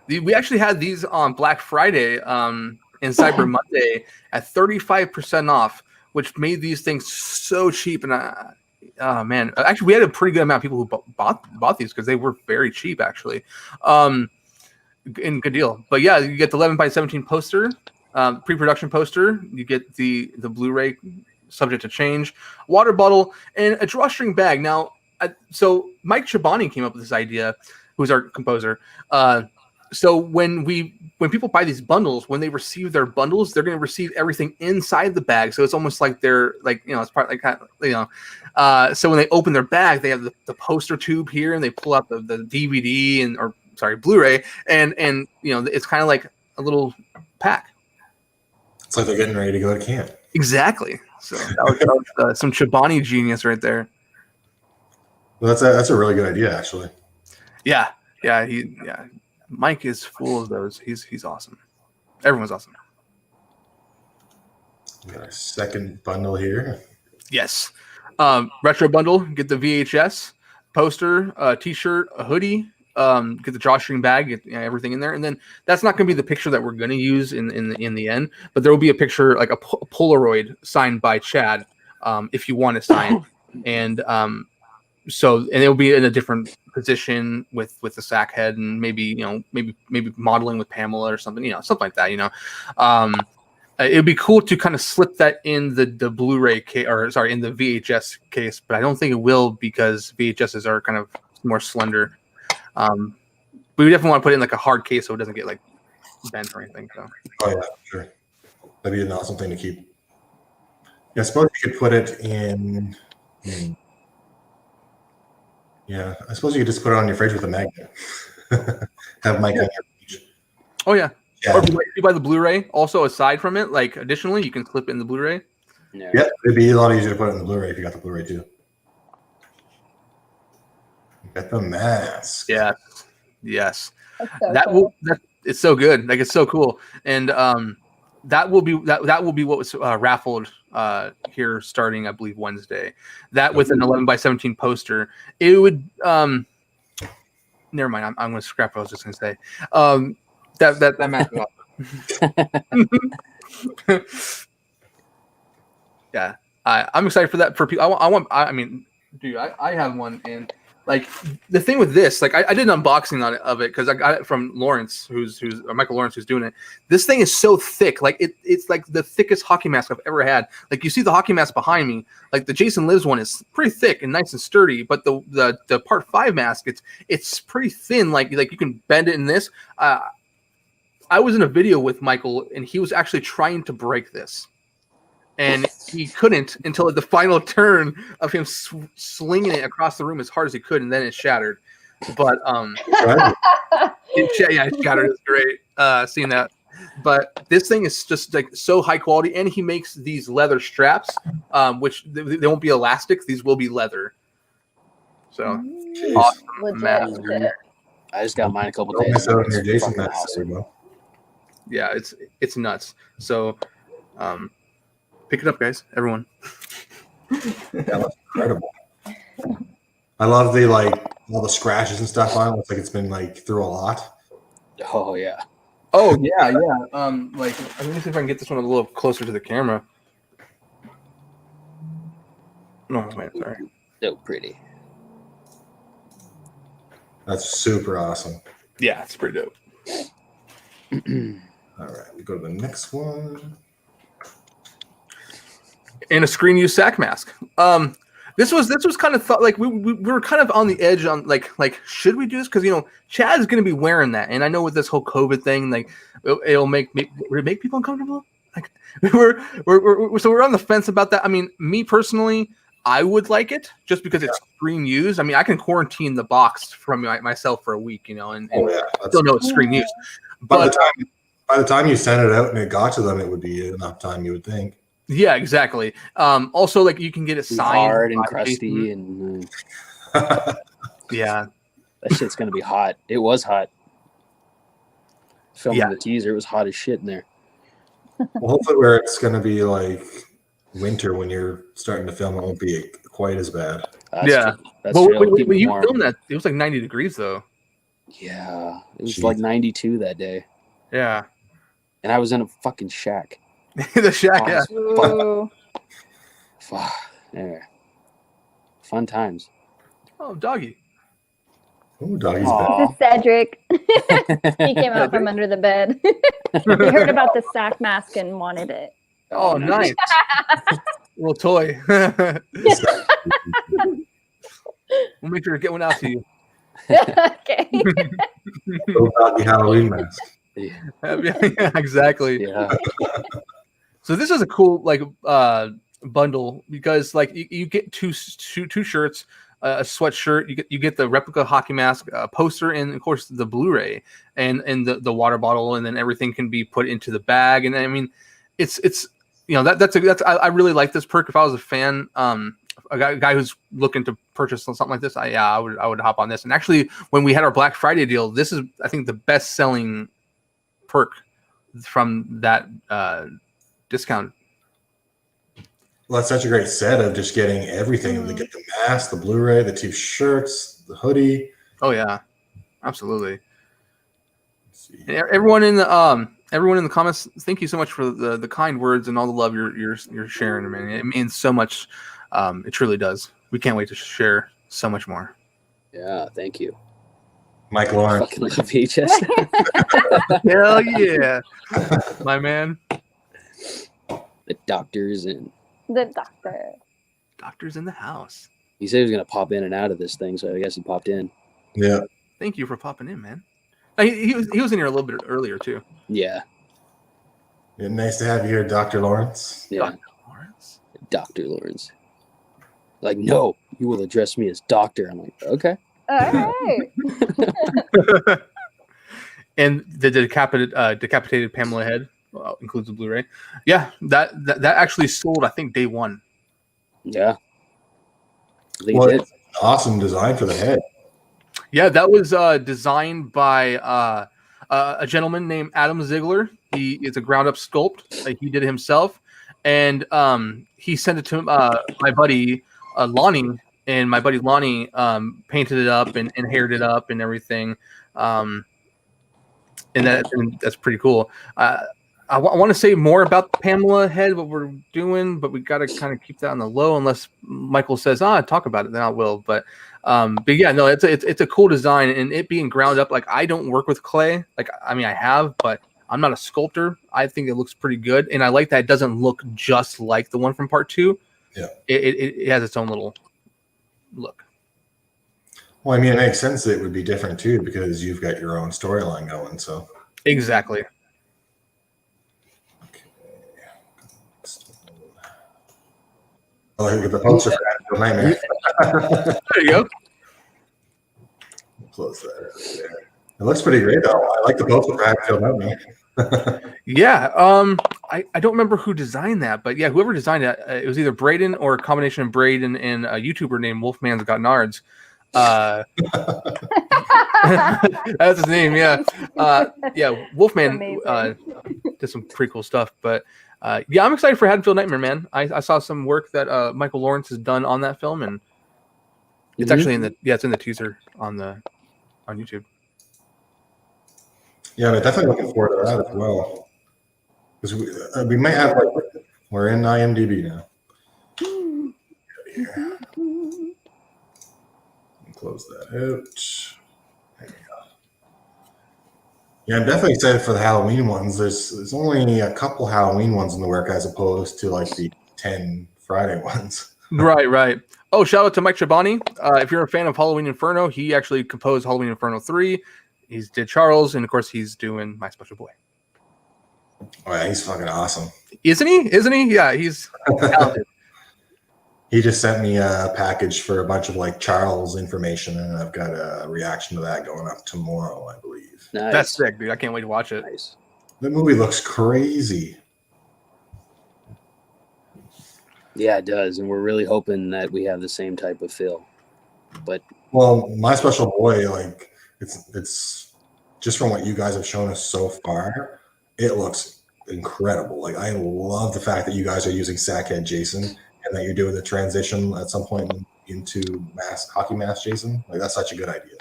We actually had these on Black Friday and Cyber Monday at 35% off, which made these things so cheap. And oh man, actually we had a pretty good amount of people who bought these because they were very cheap actually. In good deal. But yeah, you get the 11x17 poster, pre-production poster. You get the Blu-ray subject to change, water bottle, and a drawstring bag. Now, so Mike Chobani came up with this idea, who's our composer. So when people buy these bundles, when they receive their bundles, they're going to receive everything inside the bag. So it's almost like they're like, it's part like, so when they open their bag, they have the poster tube here and they pull out the DVD Blu-ray and it's kind of like a little pack. It's like they're getting ready to go to camp. Exactly. So that was some Chobani genius right there. Well, that's a really good idea, actually. Yeah. Mike is full of those. He's awesome. Everyone's awesome. We got our second bundle here. Yes. Retro bundle. Get the VHS poster, T-shirt, a hoodie. Get the drawstring bag, get everything in there, and then that's not going to be the picture that we're going to use in the end. But there will be a picture, like a Polaroid signed by Chad, if you want to sign, and it'll be in a different position with the sack head, and maybe modeling with Pamela or something, something like that. It'd be cool to kind of slip that in the Blu-ray case, in the VHS case, but I don't think it will because VHSs are kind of more slender. But we definitely want to put it in like a hard case so it doesn't get like bent or anything. So. Oh yeah, sure. That'd be an awesome thing to keep. Yeah, I suppose you could put it in. Yeah, I suppose you could just put it on your fridge with a magnet. Have Mike on your fridge. Oh yeah. Yeah. Or if you buy the Blu-ray, also aside from it, like additionally, you can slip it in the Blu-ray. Yeah. Yep, it'd be a lot easier to put it in the Blu-ray if you got the Blu-ray too. Got the mask. Yeah. Yes. That's so cool. It's so good. Like it's so cool. And that will be what was raffled here starting, I believe, Wednesday. That with an 11x17 poster. It would never mind. I'm gonna scrap what I was just gonna say. That mask is awesome. Yeah. I'm excited for that for people. I mean, dude, I have one, and like the thing with this, like I did an unboxing of it because I got it from Lawrence, who's Michael Lawrence, who's doing it. This thing is so thick, like it's like the thickest hockey mask I've ever had. Like you see the hockey mask behind me, like the Jason Lives one is pretty thick and nice and sturdy, but the Part 5 mask, it's pretty thin. Like you can bend it in this. I was in a video with Michael, and he was actually trying to break this. And he couldn't until at the final turn of him slinging it across the room as hard as he could, and then it shattered. But it shattered. It's great seeing that. But this thing is just like so high quality, and he makes these leather straps, which they won't be elastic. These will be leather. So awesome. I just got mine a couple days ago. Yeah, it's nuts. So. Pick it up, guys. Everyone. That looks incredible. I love the all the scratches and stuff on it. Looks like it's been through a lot. Oh yeah. Oh yeah. Let me see if I can get this one a little closer to the camera. No, wait, sorry. So pretty. That's super awesome. Yeah, it's pretty dope. All right, we go to the next one. And a screen use sack mask. This was kind of thought like we were kind of on the edge on like should we do this, because Chad's going to be wearing that, and I know with this whole COVID thing, like it'll make people uncomfortable. Like we're on the fence about that. I mean, me personally, I would like it just because it's screen used. I mean, I can quarantine the box from myself for a week, and still know it's screen used. By the time you sent it out and it got to them, it would be enough time, you would think. Yeah, exactly. Also, like you can get it signed, hard and crusty, and yeah, that shit's gonna be hot. It was hot. Filming the teaser, it was hot as shit in there. Well, hopefully, where it's gonna be like winter when you're starting to film, it won't be quite as bad. That's true. When you filmed that, it was like 90 degrees though. Yeah, it was like 92 that day. Yeah, and I was in a fucking shack. The shack, yeah. Fuck. Anyway. Fun times. Oh, doggy. Oh, doggy's back. This is Cedric. He came out from under the bed. He heard about the sack mask and wanted it. Oh, nice. Little toy. We'll make sure to get one out to you. Okay. Little doggy Halloween mask. Yeah, exactly. Yeah. So this is a cool bundle because like you get two shirts, a sweatshirt, you get the replica hockey mask, a poster, and of course the Blu-ray and the water bottle, and then everything can be put into the bag. And I mean, it's I really like this perk. If I was a fan, a guy who's looking to purchase something like this, I would hop on this. And actually, when we had our Black Friday deal, this is I think the best selling perk from that discount. Well, that's such a great set of just getting everything. They get the mask, the Blu-ray, the two shirts, the hoodie. Oh yeah, absolutely. And everyone in the comments, thank you so much for the kind words and all the love you're sharing, man. It means so much. It truly does. We can't wait to share so much more. Yeah, thank you. Mike Lawrence. Fucking love VHS. Hell yeah, my man. The doctor's in. The doctor. Doctor's in the house. He said he was gonna pop in and out of this thing, so I guess he popped in. Yeah. Thank you for popping in, man. He was in here a little bit earlier too. Yeah. Nice to have you here, Dr. Lawrence. Yeah. Dr. Lawrence. Dr. Lawrence. Like, no, you will address me as doctor. I'm like, okay. All right. And the decapitated Pamela head includes the Blu-ray. Yeah, that actually sold, I think, day one. Yeah. Well, it's an awesome design for the head. Yeah, that was designed by a gentleman named Adam Ziegler. He is a ground-up sculpt. He did it himself, and he sent it to my buddy Lonnie, and my buddy Lonnie painted it up and haired it up and everything. And that's pretty cool. I want to say more about the Pamela head, what we're doing, but we got to kind of keep that on the low unless Michael says, talk about it, then I will. But yeah, no, it's a cool design, and it being ground up. Like, I don't work with clay. Like, I mean, I have, but I'm not a sculptor. I think it looks pretty good, and I like that it doesn't look just like the one from part 2. Yeah, it has its own little look. Well, I mean, it makes sense that it would be different too because you've got your own storyline going. So exactly. Oh, look at the poster for Nightmare. There you go. Close that out there. It looks pretty great, though. I like the poster for Hatfield Nightmare. Yeah, I don't remember who designed that, but yeah, whoever designed it, it was either Braden or a combination of Braden and a YouTuber named Wolfman's Got Nards. That's his name, yeah. Yeah, Wolfman did some pretty cool stuff, but yeah, I'm excited for Haddonfield Nightmare, man. I saw some work that Michael Lawrence has done on that film, and it's actually it's in the teaser on YouTube. Yeah, I'm definitely looking forward to that as well. Because we might have we're in IMDb now. Here. Close that out. There we go. Yeah, I'm definitely excited for the Halloween ones. There's only a couple Halloween ones in the work as opposed to like the 10 Friday ones. Right. Oh, shout out to Mike Chabani. If you're a fan of Halloween Inferno, he actually composed Halloween Inferno 3. He did Charles, and of course, he's doing My Special Boy. Oh yeah, he's fucking awesome. Isn't he? Yeah, he's talented. He just sent me a package for a bunch of like Charles information, and I've got a reaction to that going up tomorrow, I believe. Nice. That's sick, dude. I can't wait to watch it. Nice. The movie looks crazy. Yeah, it does, and we're really hoping that we have the same type of feel. But Well, My Special Boy, like it's just from what you guys have shown us so far, it looks incredible. Like I love the fact that you guys are using Sackhead Jason and that you're doing the transition at some point into hockey mask Jason. Like that's such a good idea.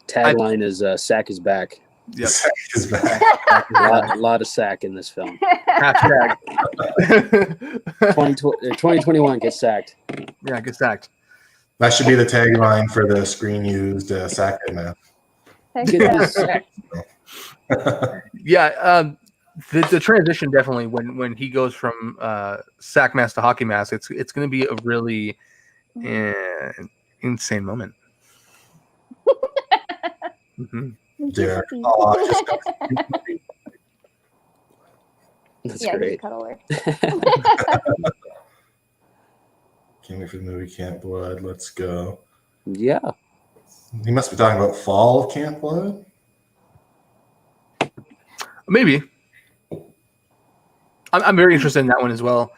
tagline is "Sack is back." Yep. Sack is back. A lot of sack in this film. Hashtag. 2021 gets sacked. Yeah, get sacked. That should be the tagline for the screen used Sackhead mask. Get sacked. Yeah, the transition definitely when he goes from sack mask to hockey mask, it's going to be a really insane moment. Mm-hmm. Derrick. That's Yeah, great. cuddler. Can't wait for the movie Camp Blood. Let's go. Yeah. He must be talking about fall of Camp Blood. Maybe. I'm very interested in that one as well.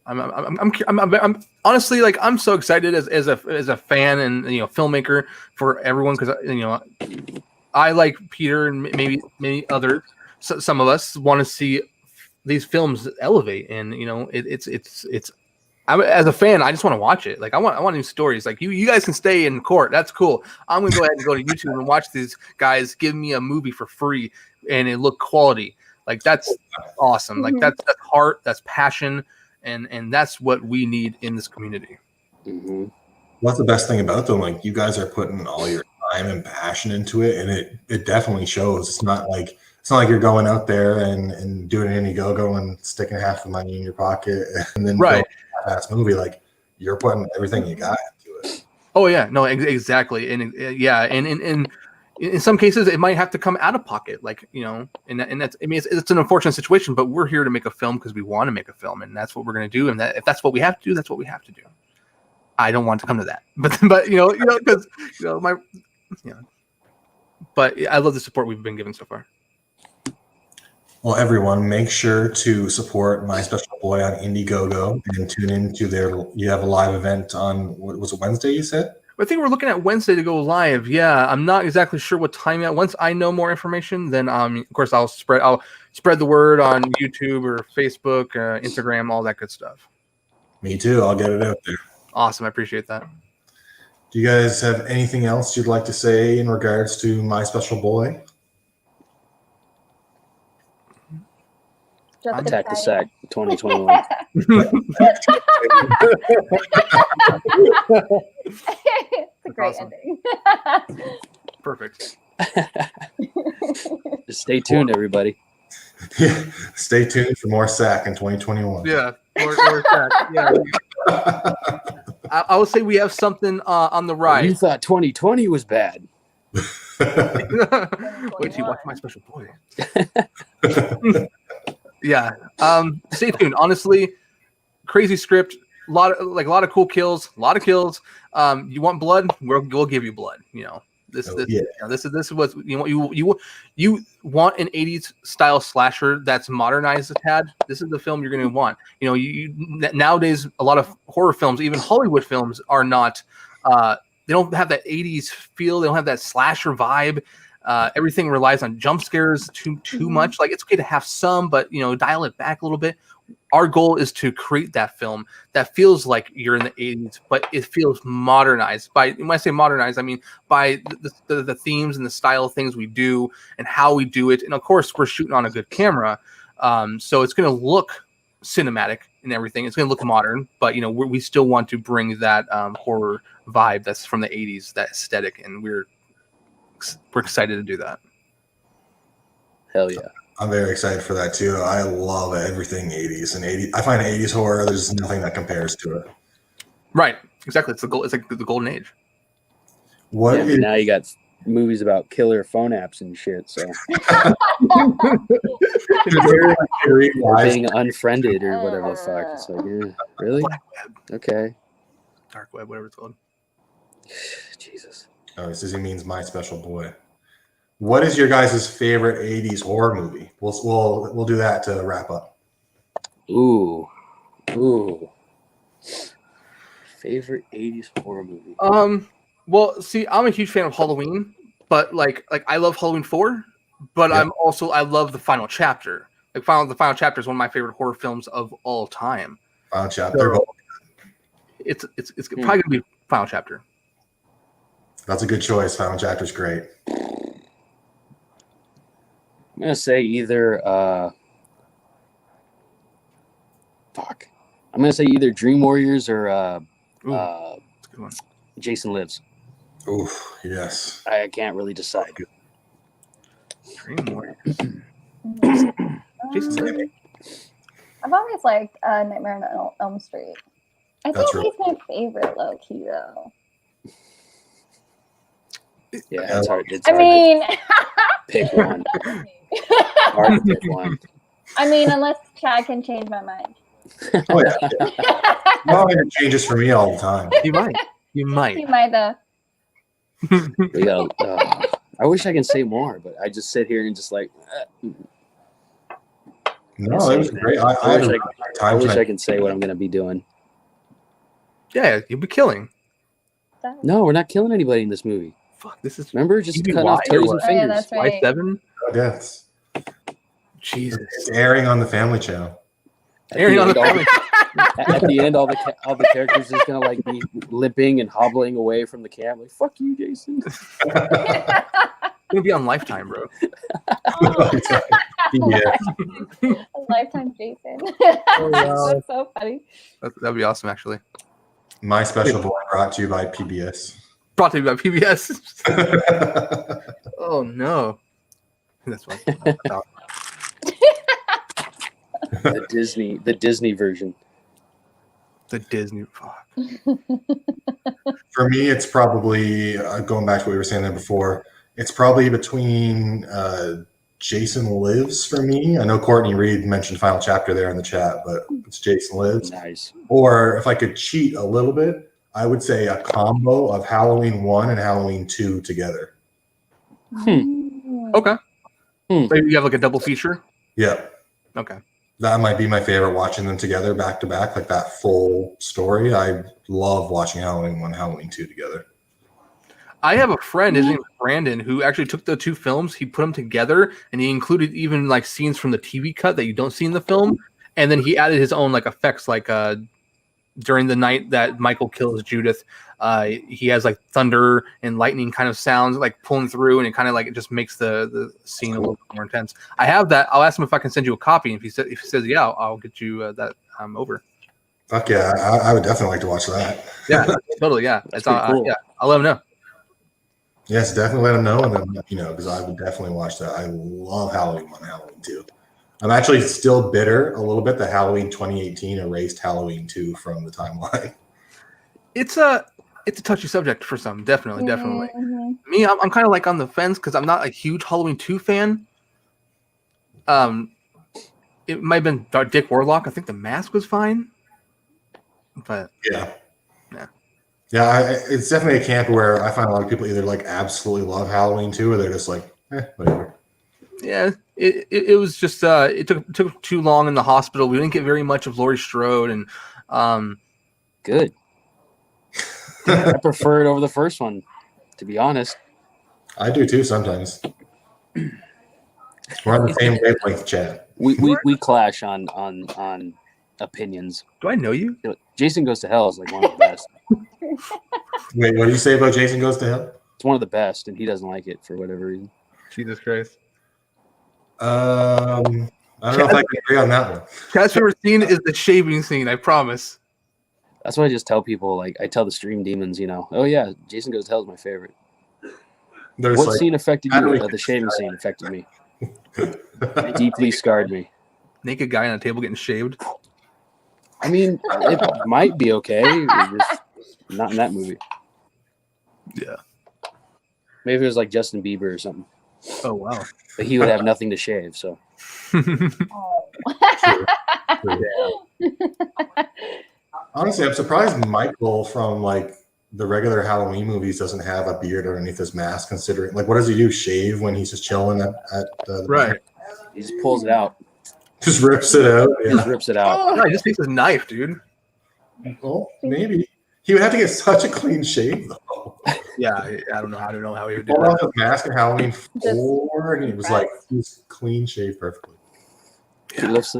I'm honestly like I'm so excited as a fan and filmmaker for everyone because I like Peter and maybe many others. So some of us want to see these films elevate, and it's. As a fan, I just want to watch it. Like I want new stories. Like you guys can stay in court. That's cool. I'm gonna go ahead and go to YouTube and watch these guys give me a movie for free and it look quality. Like that's awesome. Like that's heart, that's passion, and that's what we need in this community. Mm-hmm. That's the best thing about them. Like you guys are putting all your time and passion into it, and it definitely shows. It's not like you're going out there and doing an Indiegogo and sticking half the money in your pocket and then right. Ass movie. Like you're putting everything you got into it. Oh yeah, no, exactly, and in some cases it might have to come out of pocket, like and that's it's an unfortunate situation, but we're here to make a film because we want to make a film, and that's what we're going to do, and that if that's what we have to do, that's what we have to do. I don't want to come to that, but because but I love the support we've been given so far. Well, everyone, make sure to support My Special Boy on Indiegogo and tune into you have a live event on, what was it, Wednesday, you said? I think we're looking at Wednesday to go live. Yeah, I'm not exactly sure what time yet. Once I know more information, then of course I'll spread the word on YouTube or Facebook, Instagram, all that good stuff. Me too. I'll get it out there. Awesome. I appreciate that. Do you guys have anything else you'd like to say in regards to My Special Boy? Attack the Sack 2021. It's a great awesome. ending. Perfect. Just stay tuned, everybody. Yeah. Stay tuned for more SAC in 2021. Yeah. More SAC. Yeah. I would say we have something on the rise. You thought 2020 was bad. Wait till you watch My Special Boy. Yeah. Stay tuned. Honestly, crazy script. A lot of cool kills. A lot of kills. You want blood? We'll give you blood. This is what you want an 80s style slasher that's modernized a tad. This is the film you're going to want. Nowadays a lot of horror films, even Hollywood films, are not. They don't have that 80s feel. They don't have that slasher vibe. Everything relies on jump scares too much. Like it's okay to have some, but dial it back a little bit. Our goal is to create that film that feels like you're in the 80s, but it feels modernized. When I say modernized, I mean by the themes and the style of things we do and how we do it. And of course, we're shooting on a good camera, so it's going to look cinematic and everything. It's going to look modern, but we still want to bring that horror vibe that's from the 80s, that aesthetic, and we're excited to do that. Hell yeah. I'm very excited for that too. I love everything 80s and 80s. I find 80s horror. There's nothing that compares to it. Right. Exactly. It's like the golden age. What Yeah, but is- now you got movies about killer phone apps and shit. So or being unfriended or whatever the fuck. It's like, yeah, really? Black web, Okay. dark web, whatever it's called. Jesus. Oh, he says he means My Special Boy. What is your guys' favorite 80s horror movie? We'll do that to wrap up. Ooh. Favorite 80s horror movie. Well, see, I'm a huge fan of Halloween, but like I love Halloween 4, but Yep. I love the final chapter. The final chapter is one of my favorite horror films of all time. Final chapter. So, it's probably gonna be final chapter. That's a good choice. Final chapter's great. I'm gonna say either I'm gonna say either Dream Warriors or Ooh, that's a good one. Jason Lives. Oof, yes. I can't really decide. Dream Warrior. I've always liked Nightmare on Elm Street. I think That's he's my favorite low key though. Yeah, it's hard. It's I hard mean, to pick one. Hard to pick one. I mean, unless Chad can change my mind. Oh yeah. No, it changes for me all the time. You might. You might. He might though. We got, I wish I can say more, but I just sit here and just like. No, it was great. I had a great I time wish I tonight. could say what I'm gonna be doing. Yeah, you'll be killing. No, we're not killing anybody in this movie. Fuck, this is Remember, just You mean cut off why or toes what? and Oh, yeah, fingers. that's right. Y7. No deaths. Jesus. It's airing on the Family Channel. At Airing on the end, family. at the end, all the characters just gonna like be limping and hobbling away from the cam. Like, fuck you, Jason. Gonna be on Lifetime, bro. Yeah. A lifetime Jason. wow. That's so funny. That'd be awesome, actually. My Special Boy brought to you by PBS. Brought to you by PBS. Oh no. That's fine. The Disney version. The Disney. Fuck. For me, it's probably going back to what we were saying there before. It's probably between Jason Lives for me. I know Courtney Reed mentioned Final Chapter there in the chat, but it's Jason Lives. Nice. Or if I could cheat a little bit, I would say a combo of Halloween 1 and Halloween 2 together. Okay. Maybe you have like a double feature. Yeah, Okay. that might be my favorite, watching them together back to back, like that full story. I love watching Halloween 1, Halloween 2 together. I have a friend, his name is Brandon, who actually took the two films, he put them together, and he included even like scenes from the TV cut that you don't see in the film, and then he added his own like effects, like during the night that Michael kills Judith, he has like thunder and lightning kind of sounds like pulling through, and it kind of like it just makes the scene a little bit more intense. I have that. I'll ask him if I can send you a copy. If he says yeah, I'll get you that over. Fuck yeah, I would definitely like to watch that. Yeah, totally. Yeah, That's pretty cool. Yeah, I'll let him know. Yes, definitely let them know, and then because I would definitely watch that. I love Halloween 1, Halloween 2. I'm actually still bitter a little bit that Halloween 2018 erased Halloween 2 from the timeline. It's a touchy subject for some, definitely. Mhm. Me, I'm kind of like on the fence because I'm not a huge Halloween 2 fan. It might have been Dick Warlock. I think The Mask was fine, but Yeah, it's definitely a camp where I find a lot of people either like absolutely love Halloween 2 or they're just like, whatever. yeah, it was just it took too long in the hospital. We didn't get very much of Laurie Strode, and Good. I prefer it over the first one, to be honest. I do too sometimes. We're on the same wavelength, Chad. We clash on opinions. do I know you? Jason Goes to Hell is like one of the best. Wait, what do you say about Jason Goes to Hell? It's one of the best, and he doesn't like it for whatever reason. Jesus Christ. I don't know if I can agree on that one. Chad's favorite scene is the shaving scene. I promise. That's why I just tell people, like, I tell the stream demons, oh yeah, Jason Goes to Hell is my favorite. There's What like, scene affected I don't you? even The shaving understand scene affected me. It deeply scarred me. Naked guy on a table getting shaved. I mean, it might be okay. Just not in that movie. Yeah. Maybe it was like Justin Bieber or something. Oh wow. But he would have nothing to shave. So Honestly, I'm surprised Michael from like the regular Halloween movies doesn't have a beard underneath his mask. Considering, like, what does he do? Shave when he's just chilling at the Right. he just pulls it out. Just rips it out. He just rips it out. Right, just takes his knife, dude. Well, maybe he would have to get such a clean shave though. Yeah, I don't know how he would do Pulled off that. his mask in Halloween Just 4, and he was like, he's clean shaved perfectly. He lifts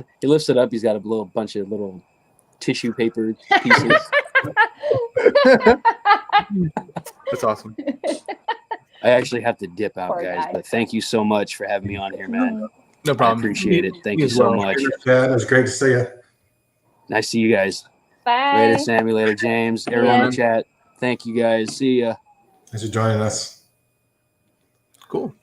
it up. He's got a little bunch of little tissue paper pieces. That's awesome. I actually have to dip out, Poor guys. guy. But thank you so much for having me on here, man. No I problem. appreciate it. Thank You you as so well. much. Yeah, it was great to see you. Nice to see you guys. Bye. Later, Sammy. Later, James. Everyone in the chat. Thank you, guys. See ya. Thanks for joining us. Cool.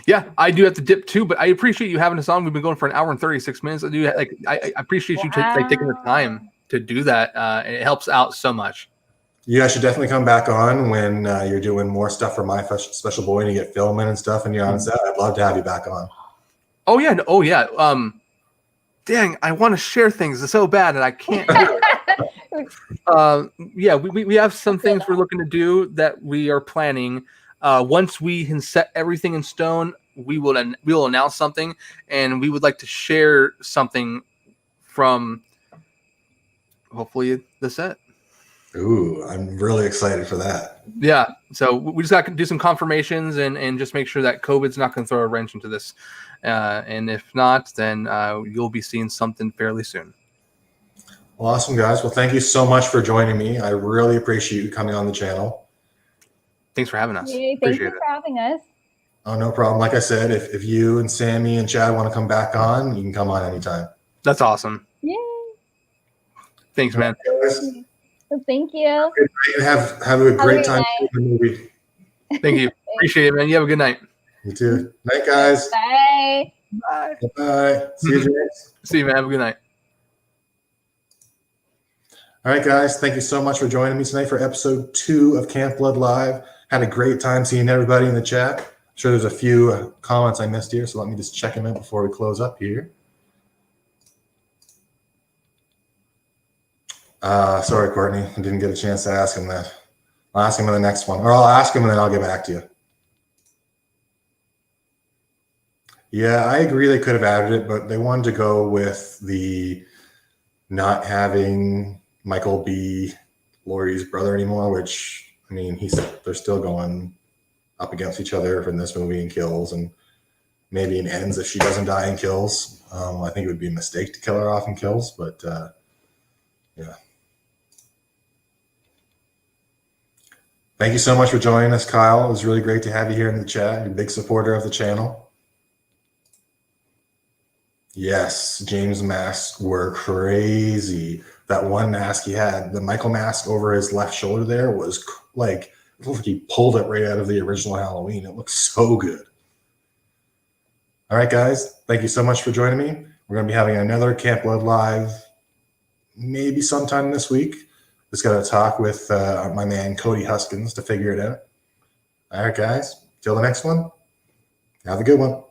Yeah, I do have to dip too, but I appreciate you having us on. We've been going for an hour and 36 minutes. I appreciate you taking the time to do that. And it helps out so much. You guys should definitely come back on when you're doing more stuff for My Special Boy and you get filming and stuff and you're on set. I'd love to have you back on. Oh yeah. Oh yeah. Dang, I want to share things so bad and I can't do it. Yeah, we have some things we're looking to do that we are planning. Once we can set everything in stone, we will announce something, and we would like to share something from hopefully the set. Ooh, I'm really excited for that. Yeah, so we just got to do some confirmations and just make sure that COVID's not going to throw a wrench into this. And if not, then you'll be seeing something fairly soon. Well, awesome, guys. Well, thank you so much for joining me. I really appreciate you coming on the channel. Thanks for having us. Yay, thank you for having us. Oh, no problem. Like I said, if you and Sammy and Chad want to come back on, you can come on anytime. That's awesome. Yay. Thanks, man. Well, thank you. Have a great time in the movie. Thank you. Appreciate it, man. You have a good night. You too. Night, guys. Bye. Bye. Bye. See you, James. See you, man. Have a good night. All right, guys. Thank you so much for joining me tonight for episode 2 of Camp Blood Live. Had a great time seeing everybody in the chat. I'm sure there's a few comments I missed here, so let me just check them out before we close up here. Sorry, Courtney. I didn't get a chance to ask him that. I'll ask him in the next one, or I'll ask him and then I'll get back to you. Yeah, I agree they could have added it, but they wanted to go with the not having Michael be Laurie's brother anymore, which, I mean, they're still going up against each other in this movie in kills, and maybe in ends if she doesn't die in kills. I think it would be a mistake to kill her off in kills, but yeah. Thank you so much for joining us, Kyle. It was really great to have you here in the chat. You're a big supporter of the channel. Yes, James' masks were crazy. That one mask he had, the Michael mask over his left shoulder there, was like, it looked like he pulled it right out of the original Halloween. It looks so good. All right, guys. Thank you so much for joining me. We're going to be having another Camp Blood Live maybe sometime this week. Just got to talk with my man Cody Huskins to figure it out. All right, guys. Till the next one. Have a good one.